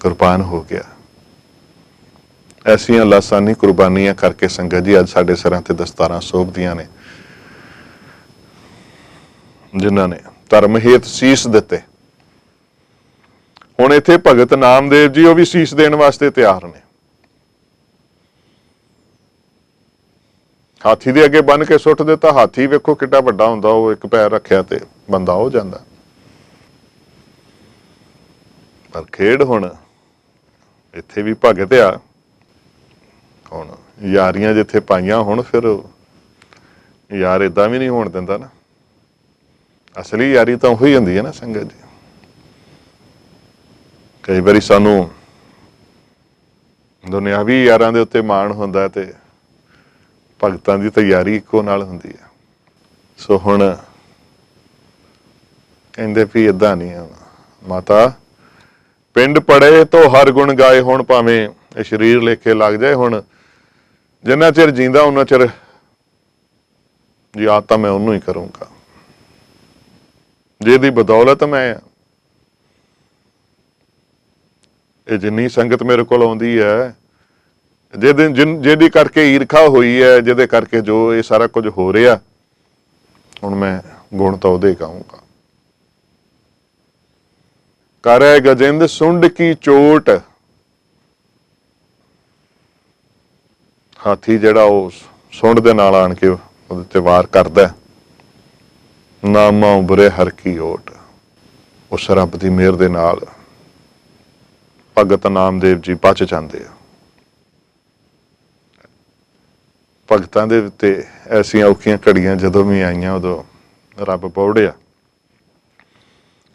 ਕੁਰਬਾਨ ਹੋ ਗਿਆ। ਐਸੀਆਂ ਲਾਸਾਨੀ ਕੁਰਬਾਨੀਆਂ ਕਰਕੇ ਸੰਗਤ ਜੀ ਅੱਜ ਸਾਡੇ ਸਿਰਾਂ ਤੇ ਦਸਤਾਰਾਂ ਸੋਭਦੀਆਂ ਨੇ, ਜਿਨ੍ਹਾਂ ਨੇ ਧਰਮ ਹੇਤ ਸੀਸ ਦਿੱਤੇ। ਹੁਣ ਇੱਥੇ ਭਗਤ ਨਾਮਦੇਵ ਜੀ ਉਹ ਵੀ ਸੀਸ ਦੇਣ ਵਾਸਤੇ ਤਿਆਰ ਨੇ। ਹਾਥੀ ਦੇ ਅੱਗੇ ਬੰਨ ਕੇ ਸੁੱਟ ਦਿੱਤਾ, ਹਾਥੀ ਵੇਖੋ ਕਿੱਡਾ ਵੱਡਾ ਹੁੰਦਾ, ਉਹ ਇੱਕ ਪੈਰ ਰੱਖਿਆ ਤੇ ਬੰਦਾ ਹੋ ਜਾਂਦਾ। ਪਰ ਖੇਡ ਹੁਣ ਇੱਥੇ ਵੀ ਭਗਤ ਆ। ਹੁਣ ਯਾਰੀਆਂ ਜਿੱਥੇ ਪਾਈਆਂ ਹੁਣ, ਫਿਰ ਯਾਰ ਏਦਾਂ ਵੀ ਨਹੀਂ ਹੋਣ ਦਿੰਦਾ ਨਾ। ਅਸਲੀ ਯਾਰੀ ਤਾਂ ਉਹੀ ਹੁੰਦੀ ਹੈ ਨਾ ਸੰਗਤ ਜੀ। ਕਈ ਵਾਰੀ ਸਾਨੂੰ ਦੁਨਿਆਵੀ ਯਾਰਾਂ ਦੇ ਉੱਤੇ ਮਾਣ ਹੁੰਦਾ ਤੇ ਭਗਤਾਂ ਦੀ ਤਾਂ ਯਾਰੀ ਇੱਕੋ ਨਾਲ ਹੁੰਦੀ ਹੈ। ਸੋ ਹੁਣ ਕਹਿੰਦੇ ਵੀ ਏਦਾਂ ਨਹੀਂ ਆ ਮਾਤਾ, ਪਿੰਡ ਪੜੇ ਤੋਂ ਹਰ ਗੁਣ ਗਾਏ। ਹੁਣ ਭਾਵੇਂ ਇਹ ਸਰੀਰ ਲੇਖੇ ਲੱਗ ਜਾਏ, ਹੁਣ ਜਿੰਨਾ ਚਿਰ ਜੀਂਦਾ ਉਹਨਾਂ ਚਿਰ ਯਾਦ ਤਾਂ ਮੈਂ ਉਹਨੂੰ ਹੀ ਕਰੂੰਗਾ ਜਿਹਦੀ ਬਦੌਲਤ ਮੈਂ ਇਹ ਜਿੰਨੀ ਸੰਗਤ ਮੇਰੇ ਕੋਲ ਆਉਂਦੀ ਹੈ, ਜਿਹਦੀ ਕਰਕੇ ਈਰਖਾ ਹੋਈ ਹੈ, ਜਿਹਦੇ ਕਰਕੇ ਜੋ ਇਹ ਸਾਰਾ ਕੁਝ ਹੋ ਰਿਹਾ, ਹੁਣ ਮੈਂ ਗੁਣ ਤਾਂ ਉਹਦੇ ਗਾਊਂਗਾ। ਕਰੈ ਗਜਿੰਦ ਸੁੰਡ ਕੀ ਚੋਟ। ਹਾਥੀ ਜਿਹੜਾ ਉਹ ਸੁੰਡ ਦੇ ਨਾਲ ਆਣ ਕੇ ਉਹਦੇ ਤੇ ਵਾਰ ਕਰਦਾ, ਨਾਮਾ ਉਬਰੇ ਹਰ ਕੀ ਓਟ। ਉਸ ਰੱਬ ਦੀ ਮਿਹਰ ਦੇ ਨਾਲ ਭਗਤ ਨਾਮਦੇਵ ਜੀ ਬਚ ਜਾਂਦੇ ਆ। ਭਗਤਾਂ ਦੇ ਉੱਤੇ ਐਸੀਆਂ ਔਖੀਆਂ ਘੜੀਆਂ ਜਦੋਂ ਵੀ ਆਈਆਂ, ਉਦੋਂ ਰੱਬ ਪੌੜਿਆ।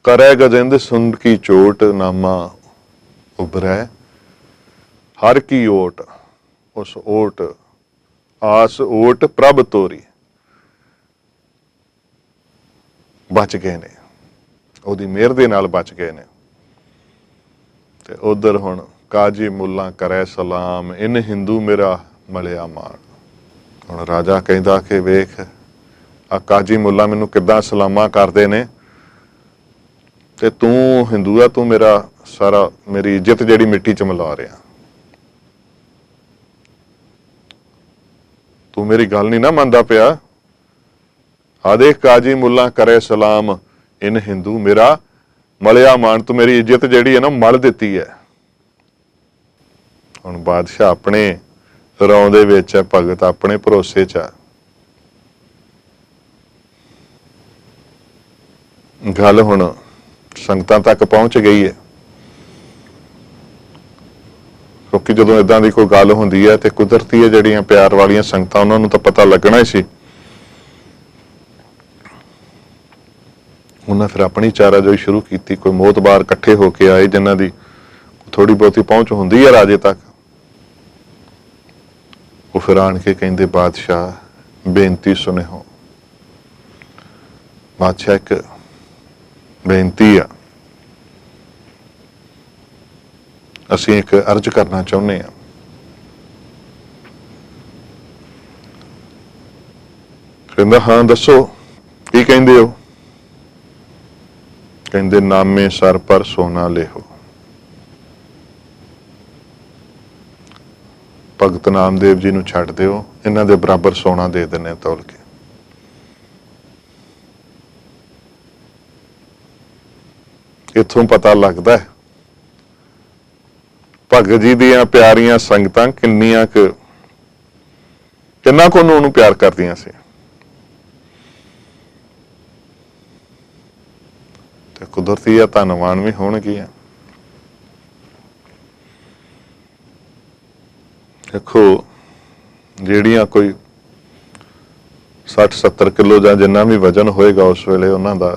ਕਰੈ ਗਜਿੰਦ ਸੁੰਡ ਕੀ ਚੋਟ, ਨਾਮਾ ਉਬਰੈ ਹਰ ਕੀ ਓਟ। ਉਸ ਓਟ ਆਸ ਓਟ ਪ੍ਰਭ ਤੋਰੀ, ਬਚ ਗਏ ਨੇ, ਉਹਦੀ ਮਿਹਰ ਦੇ ਨਾਲ ਬਚ ਗਏ ਨੇ। ਤੇ ਉਧਰ ਹੁਣ ਕਾਜੀ ਮੁੱਲਾ ਕਰੈ ਸਲਾਮ, ਇਨ ਹਿੰਦੂ ਮੇਰਾ ਮਲਿਆ ਮਾਣ। ਹੁਣ ਰਾਜਾ ਕਹਿੰਦਾ ਕਿ ਵੇਖ ਆ ਕਾਜੀ ਮੁੱਲਾ ਮੈਨੂੰ ਕਿੱਦਾਂ ਸਲਾਮਾਂ ਕਰਦੇ ਨੇ, ਤੇ ਤੂੰ ਹਿੰਦੂ ਆ, ਤੂੰ ਮੇਰਾ ਸਾਰਾ ਮੇਰੀ ਇੱਜ਼ਤ ਜਿਹੜੀ ਮਿੱਟੀ ਚ ਮਿਲਾ ਰਿਹਾ, ਤੂੰ ਮੇਰੀ ਗੱਲ ਨਹੀਂ ਨਾ ਮੰਨਦਾ ਪਿਆ। ਆ ਦੇਖ ਕਾਜੀ ਮੁੱਲਾ ਕਰੇ ਸਲਾਮ, ਇਨ ਹਿੰਦੂ ਮੇਰਾ ਮਲਿਆ ਮਾਣ। ਤੂੰ ਮੇਰੀ ਇੱਜ਼ਤ ਜਿਹੜੀ ਹੈ ਨਾ ਮਲ ਦਿੱਤੀ ਹੈ। ਹੁਣ ਬਾਦਸ਼ਾਹ ਆਪਣੇ ਰੌਂ ਦੇ ਵਿੱਚ ਹੈ, ਭਗਤ ਆਪਣੇ ਭਰੋਸੇ ਚ ਆ। ਗੱਲ ਹੁਣ ਸੰਗਤਾਂ ਤੱਕ ਪਹੁੰਚ ਗਈ ਹੈ, ਕਿਉਂਕਿ ਜਦੋਂ ਏਦਾਂ ਦੀ ਕੋਈ ਗੱਲ ਹੁੰਦੀ ਹੈ ਤੇ ਕੁਦਰਤੀ ਹੈ ਜਿਹੜੀਆਂ ਪਿਆਰ ਵਾਲੀਆਂ ਸੰਗਤਾਂ, ਉਹਨਾਂ ਨੂੰ ਤਾਂ ਪਤਾ ਲੱਗਣਾ ਹੀ ਸੀ। ਉਹਨਾਂ ਫਿਰ ਆਪਣੀ ਚਾਰਾਜੋਈ ਸ਼ੁਰੂ ਕੀਤੀ। ਕੋਈ ਮੋਤਬਾਰ ਇਕੱਠੇ ਹੋ ਕੇ ਆਏ, ਜਿਨ੍ਹਾਂ ਦੀ ਥੋੜੀ ਬਹੁਤੀ ਪਹੁੰਚ ਹੁੰਦੀ ਹੈ ਰਾਜੇ ਤੱਕ। ਉਹ ਫਿਰ ਆਣ ਕੇ ਕਹਿੰਦੇ ਬਾਦਸ਼ਾਹ ਬੇਨਤੀ ਸੁਣਿਓ। ਬਾਦਸ਼ਾਹ ਇੱਕ ਬੇਨਤੀ ਆ, ਅਸੀਂ ਇੱਕ ਅਰਜ਼ ਕਰਨਾ ਚਾਹੁੰਦੇ ਹਾਂ। ਕਹਿੰਦਾ ਹਾਂ ਦੱਸੋ ਕੀ ਕਹਿੰਦੇ ਹੋ? ਕਹਿੰਦੇ ਨਾਮੇ ਸਰ ਪਰ ਸੋਨਾ ਲਿਹੋ। ਭਗਤ ਨਾਮਦੇਵ ਜੀ ਨੂੰ ਛੱਡ ਦਿਓ, ਇਹਨਾਂ ਦੇ ਬਰਾਬਰ ਸੋਨਾ ਦੇ ਦਿੰਨੇ ਤੋਲ ਕੇ। ਇੱਥੋਂ ਪਤਾ ਲੱਗਦਾ ਹੈ ਭਗਤ ਜੀ ਦੀਆਂ ਪਿਆਰੀਆਂ ਸੰਗਤਾਂ ਕਿੰਨਾ ਕੁ ਉਹਨੂੰ ਪਿਆਰ ਕਰਦੀਆਂ ਸੀ। ਤੇ ਕੁਦਰਤੀ ਆ ਧੰਨਵਾਨ ਵੀ ਹੋਣਗੀਆਂ। ਦੇਖੋ ਜਿਹੜੀਆਂ ਕੋਈ 60-70 ਕਿਲੋ ਜਾਂ ਜਿੰਨਾ ਵੀ ਵਜਨ ਹੋਏਗਾ ਉਸ ਵੇਲੇ ਉਹਨਾਂ ਦਾ,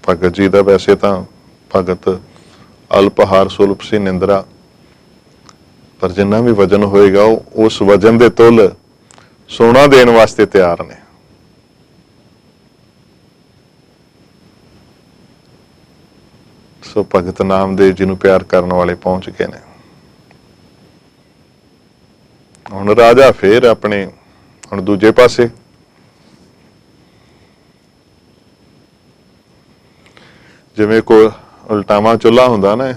ਭਗਤ ਜੀ ਦਾ ਵੈਸੇ ਤਾਂ ਭਗਤ ਅਲਪਹਾਰ ਸੁਲਭ ਸੀ ਨਿੰਦਰਾ, ਪਰ ਜਿੰਨਾ ਵੀ ਵਜਨ ਹੋਏਗਾ ਉਹ ਉਸ ਵਜਨ ਦੇ ਤੁੱਲ ਸੋਨਾ ਦੇਣ ਵਾਸਤੇ ਤਿਆਰ ਨੇ। ਸੋ ਭਗਤ ਨਾਮਦੇਵ ਜੀ ਨੂੰ ਪਿਆਰ ਕਰਨ ਵਾਲੇ ਪਹੁੰਚ ਗਏ ਨੇ। ਹੁਣ ਰਾਜਾ ਫੇਰ ਆਪਣੇ ਹੁਣ ਦੂਜੇ ਪਾਸੇ ਜਿਵੇਂ ਕੋਈ ਉਲਟਾਵਾਂ ਚੁੱਲ੍ਹਾ ਹੁੰਦਾ ਨਾ,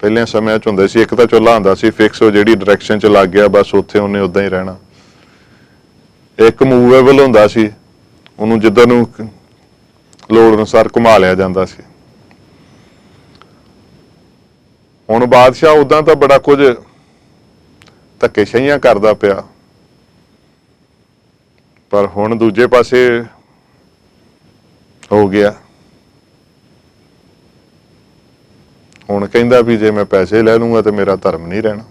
ਪਹਿਲਿਆਂ ਸਮਿਆਂ 'ਚ ਹੁੰਦੇ ਸੀ, ਇੱਕ ਤਾਂ ਚੁੱਲ੍ਹਾ ਹੁੰਦਾ ਸੀ ਫਿਕਸ, ਉਹ ਜਿਹੜੀ ਡਾਇਰੈਕਸ਼ਨ 'ਚ ਲੱਗ ਗਿਆ ਬਸ ਉੱਥੇ ਉਹਨੇ ਉੱਦਾਂ ਹੀ ਰਹਿਣਾ। ਇੱਕ ਮੂਵੇਬਲ ਹੁੰਦਾ ਸੀ, ਉਹਨੂੰ ਜਿੱਦਾਂ ਨੂੰ ਲੋੜ ਅਨੁਸਾਰ ਘੁਮਾ ਲਿਆ ਜਾਂਦਾ ਸੀ। ਹੁਣ ਬਾਦਸ਼ਾਹ ਉਦਾਂ ਤਾਂ ਬੜਾ ਕੁਝ ਧੱਕੇਸ਼ਾਹੀਆਂ ਕਰਦਾ ਪਿਆ, ਪਰ ਹੁਣ ਦੂਜੇ ਪਾਸੇ ਹੋ ਗਿਆ। ਹੁਣ ਕਹਿੰਦਾ ਵੀ ਜੇ ਮੈਂ ਪੈਸੇ ਲੈ ਲੂੰਗਾ ਤੇ ਮੇਰਾ ਧਰਮ ਨਹੀਂ ਰਹਿਣਾ।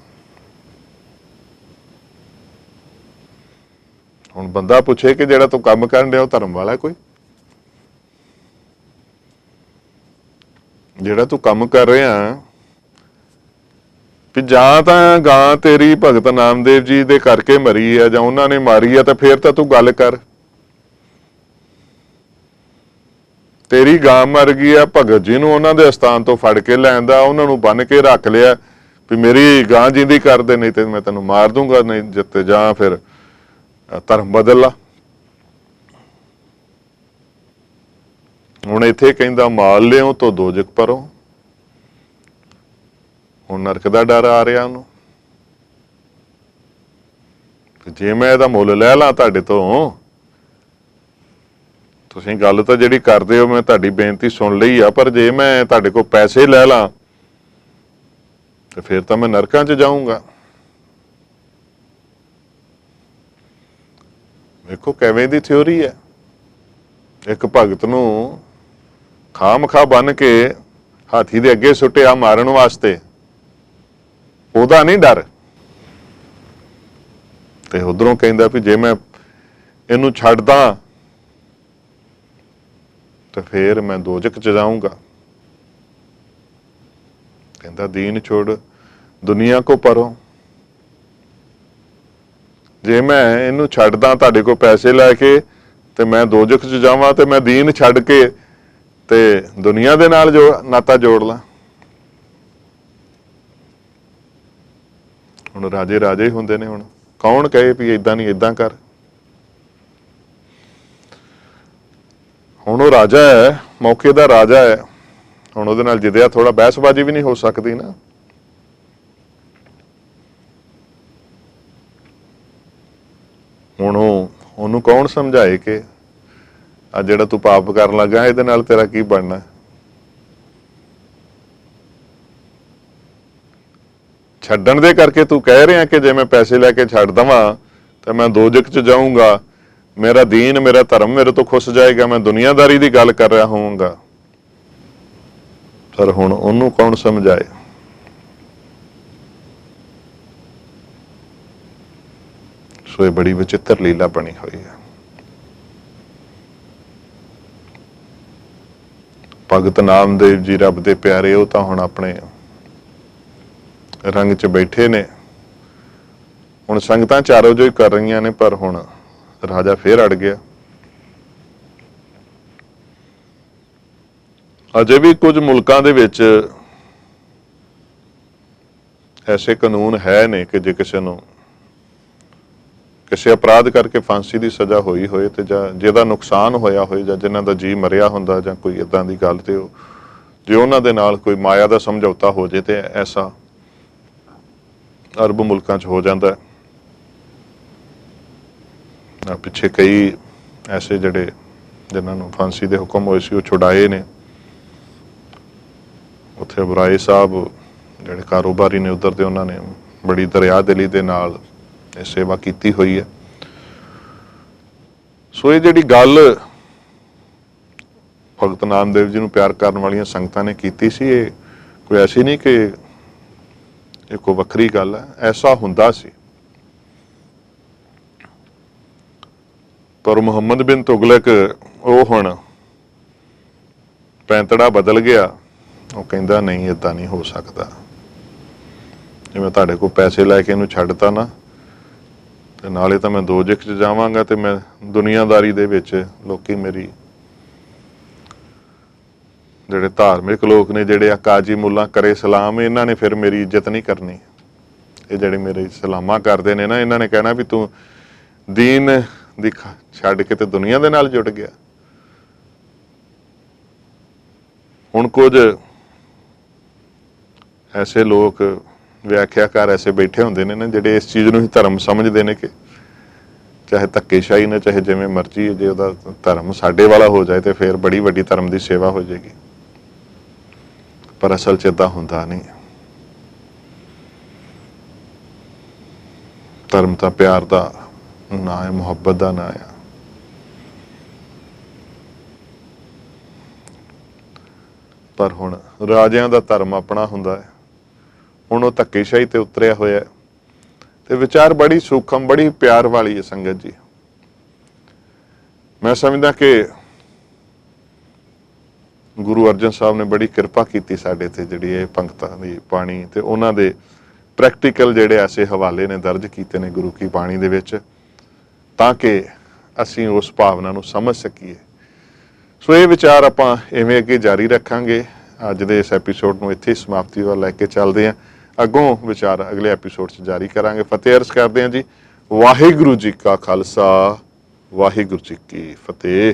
ਹੁਣ ਬੰਦਾ ਪੁੱਛੇ ਕਿ ਜਿਹੜਾ ਤੂੰ ਕੰਮ ਕਰਨ ਡਿਆ ਉਹ ਧਰਮ ਵਾਲਾ ਕੋਈ? ਜਿਹੜਾ ਤੂੰ ਕੰਮ ਕਰ ਰਿਹਾ ਵੀ ਜਾਂ ਤਾਂ ਗਾਂ ਤੇਰੀ ਭਗਤ ਨਾਮਦੇਵ ਜੀ ਦੇ ਕਰਕੇ ਮਰੀ ਆ ਜਾਂ ਉਹਨਾਂ ਨੇ ਮਾਰੀ ਆ, ਤਾਂ ਫੇਰ ਤਾਂ ਤੂੰ ਗੱਲ ਕਰ। ਤੇਰੀ ਗਾਂ ਮਰ ਗਈ ਆ, ਭਗਤ ਜੀ ਨੂੰ ਉਹਨਾਂ ਦੇ ਅਸਥਾਨ ਤੋਂ ਫੜ ਕੇ ਲੈਂਦਾ, ਉਹਨਾਂ ਨੂੰ ਬੰਨ ਕੇ ਰੱਖ ਲਿਆ ਵੀ ਮੇਰੀ ਗਾਂ ਜਿੰਦੀ ਕਰ ਦੇ, ਨਹੀਂ ਤੇ ਮੈਂ ਤੈਨੂੰ ਮਾਰ ਦੂੰਗਾ, ਨਹੀਂ ਜਿੱਤੇ ਜਾਂ ਫਿਰ ਧਰਮ ਬਦਲ ਲਾ। ਹੁਣ ਇੱਥੇ ਕਹਿੰਦਾ ਮਾਲ ਲਿਓ ਤੋ ਦੋਜਕ ਪਰੋ। ਹੁਣ ਨਰਕ ਦਾ ਡਰ ਆ ਰਿਹਾ ਉਹਨੂੰ, ਜੇ ਮੈਂ ਇਹਦਾ ਮੁੱਲ ਲੈ ਲਾਂ ਤੁਹਾਡੇ ਤੋਂ, ਤੁਸੀਂ ਗੱਲ ਤਾਂ ਜਿਹੜੀ ਕਰਦੇ ਹੋ ਮੈਂ ਤੁਹਾਡੀ ਬੇਨਤੀ ਸੁਣ ਲਈ ਆ, ਪਰ ਜੇ ਮੈਂ ਤੁਹਾਡੇ ਕੋਲ ਪੈਸੇ ਲੈ ਲਾਂ ਤੇ ਫਿਰ ਤਾਂ ਮੈਂ ਨਰਕਾਂ 'ਚ ਜਾਊਂਗਾ। ਵੇਖੋ ਕਿਵੇਂ ਦੀ ਥਿਊਰੀ ਹੈ। ਇੱਕ ਭਗਤ ਨੂੰ ਖਾਮ-ਖਾ ਬੰਨ ਕੇ ਹਾਥੀ ਦੇ ਅੱਗੇ ਸੁੱਟਿਆ ਮਾਰਨ ਵਾਸਤੇ, ਉਹਦਾ ਨਹੀਂ ਡਰ। ਤੇ ਉਧਰੋਂ ਕਹਿੰਦਾ ਵੀ ਜੇ ਮੈਂ ਇਹਨੂੰ ਛੱਡਦਾ ਤੇ ਫੇਰ ਮੈਂ ਦੋਜਕ 'ਚ ਜਾਊਂਗਾ। ਕਹਿੰਦਾ ਦੀਨ ਛੋੜ ਦੁਨੀਆ ਕੋ ਪਰੋ। ਜੇ ਮੈਂ ਇਹਨੂੰ ਛੱਡਦਾ ਤੁਹਾਡੇ ਕੋਲ ਪੈਸੇ ਲੈ ਕੇ ਤੇ ਮੈਂ ਦੋਜਕ 'ਚ ਜਾਵਾਂ, ਤੇ ਮੈਂ ਦੀਨ ਛੱਡ ਕੇ ਤੇ ਦੁਨੀਆ ਦੇ ਨਾਲ ਨਾਤਾ ਜੋੜ ਲਾਂ। ਹੁਣ ਰਾਜੇ ਰਾਜੇ ਹੁੰਦੇ ਨੇ, ਹੁਣ ਕੌਣ ਕਹੇ ਵੀ ਏਦਾਂ ਨਹੀਂ ਏਦਾਂ ਕਰ। ਹੁਣ ਉਹ ਰਾਜਾ ਹੈ, ਮੌਕੇ ਦਾ ਰਾਜਾ ਹੈ, ਹੁਣ ਉਹਦੇ ਨਾਲ ਜਿੱਦਿਆ ਥੋੜਾ ਬਹਿਸਬਾਜ਼ੀ ਵੀ ਨਹੀਂ ਹੋ ਸਕਦੀ ਨਾ। ਹੁਣ ਉਹਨੂੰ ਕੌਣ ਸਮਝਾਏ ਕਿ ਆ ਜਿਹੜਾ ਤੂੰ ਪਾਪ ਕਰਨ ਲੱਗਾ ਇਹਦੇ ਨਾਲ ਤੇਰਾ ਕੀ ਬਣਨਾ। ਛੱਡਣ ਦੇ ਕਰਕੇ ਤੂੰ ਕਹਿ ਰਿਹਾ ਕਿ ਜੇ ਮੈਂ ਪੈਸੇ ਲੈ ਕੇ ਛੱਡ ਦੇਵਾਂ ਤਾਂ ਮੈਂ ਦੋਜਕ 'ਚ ਜਾਊਂਗਾ, ਮੇਰਾ ਦੀਨ ਮੇਰਾ ਧਰਮ ਮੇਰੇ ਤੋਂ ਖੁੱਸ ਜਾਏਗਾ, ਮੈਂ ਦੁਨੀਆਦਾਰੀ ਦੀ ਗੱਲ ਕਰ ਰਿਹਾ ਹੋਵਾਂਗਾ। ਪਰ ਹੁਣ ਉਹਨੂੰ ਕੌਣ ਸਮਝਾਏ। ਸੋ ਇਹ ਬੜੀ ਵਿਚਿੱਤਰ ਲੀਲਾ ਬਣੀ ਹੋਈ ਹੈ। ਭਗਤ ਨਾਮਦੇਵ ਜੀ ਰੱਬ ਦੇ ਪਿਆਰੇ, ਉਹ ਤਾਂ ਹੁਣ ਆਪਣੇ ਰੰਗ 'ਚ ਬੈਠੇ ਨੇ। ਹੁਣ ਸੰਗਤਾਂ ਚਾਰੋ ਜੋ ਹੀ ਕਰ ਰਹੀਆਂ ਨੇ, ਪਰ ਹੁਣ ਰਾਜਾ ਫੇਰ ਅੜ ਗਿਆ। ਅਜੇ ਵੀ ਕੁਝ ਮੁਲਕਾਂ ਦੇ ਵਿੱਚ ਐਸੇ ਕਾਨੂੰਨ ਹੈ ਨੇ ਕਿ ਜੇ ਕਿਸੇ ਨੂੰ ਕਿਸੇ ਅਪਰਾਧ ਕਰਕੇ ਫਾਂਸੀ ਦੀ ਸਜ਼ਾ ਹੋਈ ਹੋਏ ਤੇ ਜਾਂ ਜਿਹਦਾ ਨੁਕਸਾਨ ਹੋਇਆ ਹੋਏ ਜਾਂ ਜਿਨ੍ਹਾਂ ਦਾ ਜੀ ਮਰਿਆ ਹੁੰਦਾ ਜਾਂ ਕੋਈ ਇਦਾਂ ਦੀ ਗੱਲ, ਤੇ ਉਹ ਜੇ ਉਹਨਾਂ ਦੇ ਨਾਲ ਕੋਈ ਮਾਇਆ ਦਾ ਸਮਝੌਤਾ ਹੋ ਜੇ ਤੇ ਐਸਾ ਅਰਬ ਮੁਲਕਾਂ 'ਚ ਹੋ ਜਾਂਦਾ ਹੈ। ਪਿੱਛੇ ਕਈ ਐਸੇ ਜਿਹੜੇ ਜਿਨ੍ਹਾਂ ਨੂੰ ਫਾਂਸੀ ਦੇ ਹੁਕਮ ਹੋਏ ਸੀ ਉਹ ਛੁਡਾਏ ਨੇ। ਉੱਥੇ ਅਬਰਾਏ ਸਾਹਿਬ ਜਿਹੜੇ ਕਾਰੋਬਾਰੀ ਨੇ ਉੱਧਰ ਦੇ, ਉਹਨਾਂ ਨੇ ਬੜੀ ਦਰਿਆ ਦਿਲੀ ਦੇ ਨਾਲ ਇਹ ਸੇਵਾ ਕੀਤੀ ਹੋਈ ਹੈ। ਸੋ ਇਹ ਜਿਹੜੀ ਗੱਲ ਭਗਤ ਨਾਮਦੇਵ ਜੀ ਨੂੰ ਪਿਆਰ ਕਰਨ ਵਾਲੀਆਂ ਸੰਗਤਾਂ ਨੇ ਕੀਤੀ ਸੀ, ਇਹ ਕੋਈ ਐਸੀ ਨਹੀਂ ਕਿ ਇਹ ਕੋਈ ਵੱਖਰੀ ਗੱਲ ਹੈ, ਐਸਾ ਹੁੰਦਾ ਸੀ। ਪਰ ਮੁਹੰਮਦ ਬਿਨ ਤੁਗਲਕ ਉਹ ਹੁਣ ਪੈਂਤੜਾ ਬਦਲ ਗਿਆ। ਉਹ ਕਹਿੰਦਾ ਨਹੀਂ, ਏਦਾਂ ਨਹੀਂ ਹੋ ਸਕਦਾ। ਜਿਵੇਂ ਤੁਹਾਡੇ ਕੋਲ ਪੈਸੇ ਲੈ ਕੇ ਇਹਨੂੰ ਛੱਡਤਾ ਨਾ, ਤੇ ਨਾਲੇ ਤਾਂ ਮੈਂ ਦੋਜ਼ਖ 'ਚ ਜਾਵਾਂਗਾ ਤੇ ਮੈਂ ਦੁਨੀਆਦਾਰੀ ਦੇ ਵਿੱਚ ਲੋਕੀ ਮੇਰੀ ਜਿਹੜੇ ਧਾਰਮਿਕ ਲੋਕ ਨੇ, ਜਿਹੜੇ ਆ ਕਾਜੀ ਮੁੱਲਾ ਕਰੇ ਸਲਾਮ, ਇਹਨਾਂ ਨੇ ਫਿਰ ਮੇਰੀ ਇੱਜ਼ਤ ਨਹੀਂ ਕਰਨੀ। ਇਹ ਜਿਹੜੇ ਮੇਰੇ ਸਲਾਮਾਂ ਕਰਦੇ ਨੇ ਨਾ, ਇਹਨਾਂ ਨੇ ਕਹਿਣਾ ਵੀ ਤੂੰ ਦੀਨ ਦੀ ਛੱਡ ਕੇ ਤੇ ਦੁਨੀਆ ਦੇ ਨਾਲ ਜੁੜ ਗਿਆ। ਹੁਣ ਕੁਝ ਐਸੇ ਲੋਕ ਵਿਆਖਿਆਕਾਰ ਐਸੇ ਬੈਠੇ ਹੁੰਦੇ ਨੇ ਨਾ, ਜਿਹੜੇ ਇਸ ਚੀਜ਼ ਨੂੰ ਹੀ ਧਰਮ ਸਮਝਦੇ ਨੇ ਕਿ ਚਾਹੇ ਧੱਕੇਸ਼ਾਹੀ ਨੇ, ਚਾਹੇ ਜਿਵੇਂ ਮਰਜ਼ੀ, ਜੇ ਉਹਦਾ ਧਰਮ ਸਾਡੇ ਵਾਲਾ ਹੋ ਜਾਏ ਤੇ ਫਿਰ ਬੜੀ ਵੱਡੀ ਧਰਮ ਦੀ ਸੇਵਾ ਹੋ ਜਾਏਗੀ। ਪਰ ਅਸਲ 'ਚ ਏਦਾਂ ਹੁੰਦਾ ਨਹੀਂ। ਧਰਮ ਤਾਂ ਪਿਆਰ ਦਾ ਨਾਂ ਹੈ, ਮੁਹੱਬਤ ਦਾ ਨਾਂ ਆ। ਪਰ ਹੁਣ ਰਾਜਿਆਂ ਦਾ ਧਰਮ ਆਪਣਾ ਹੁੰਦਾ ਹੈ। ਹੁਣ ਉਹ ਧੱਕੇਸ਼ਾਹੀ ਤੇ ਉਤਰਿਆ ਹੋਇਆ ਹੈ। ਤੇ ਵਿਚਾਰ ਬੜੀ ਸੂਖਮ, ਬੜੀ ਪਿਆਰ ਵਾਲੀ ਹੈ ਸੰਗਤ ਜੀ। ਮੈਂ ਸਮਝਦਾ ਕਿ ਗੁਰੂ ਅਰਜਨ ਸਾਹਿਬ ਨੇ ਬੜੀ ਕਿਰਪਾ ਕੀਤੀ ਸਾਡੇ ਤੇ, ਜਿਹੜੀ ਇਹ ਪੰਗਤਾਂ ਦੀ ਬਾਣੀ ਤੇ ਉਹਨਾਂ ਦੇ ਪ੍ਰੈਕਟੀਕਲ ਜਿਹੜੇ ਐਸੇ ਹਵਾਲੇ ਨੇ ਦਰਜ ਕੀਤੇ ਨੇ ਗੁਰੂ ਕੀ ਬਾਣੀ ਦੇ ਵਿੱਚ, ਤਾਂ ਕਿ ਅਸੀਂ ਉਸ ਭਾਵਨਾ ਨੂੰ ਸਮਝ ਸਕੀਏ। ਸੋ ਇਹ ਵਿਚਾਰ ਆਪਾਂ ਇਵੇਂ ਅੱਗੇ ਜਾਰੀ ਰੱਖਾਂਗੇ। ਅੱਜ ਦੇ ਇਸ ਐਪੀਸੋਡ ਨੂੰ ਇੱਥੇ ਸਮਾਪਤੀ ਵੱਲ ਲੈ ਕੇ ਚੱਲਦੇ ਹਾਂ। ਅੱਗੋਂ ਵਿਚਾਰ ਅਗਲੇ ਐਪੀਸੋਡ 'ਚ ਜਾਰੀ ਕਰਾਂਗੇ। ਫਤਿਹ ਅਰਜ਼ ਕਰਦੇ ਹਾਂ ਜੀ। ਵਾਹਿਗੁਰੂ ਜੀ ਕਾ ਖਾਲਸਾ, ਵਾਹਿਗੁਰੂ ਜੀ ਕੀ ਫਤਿਹ।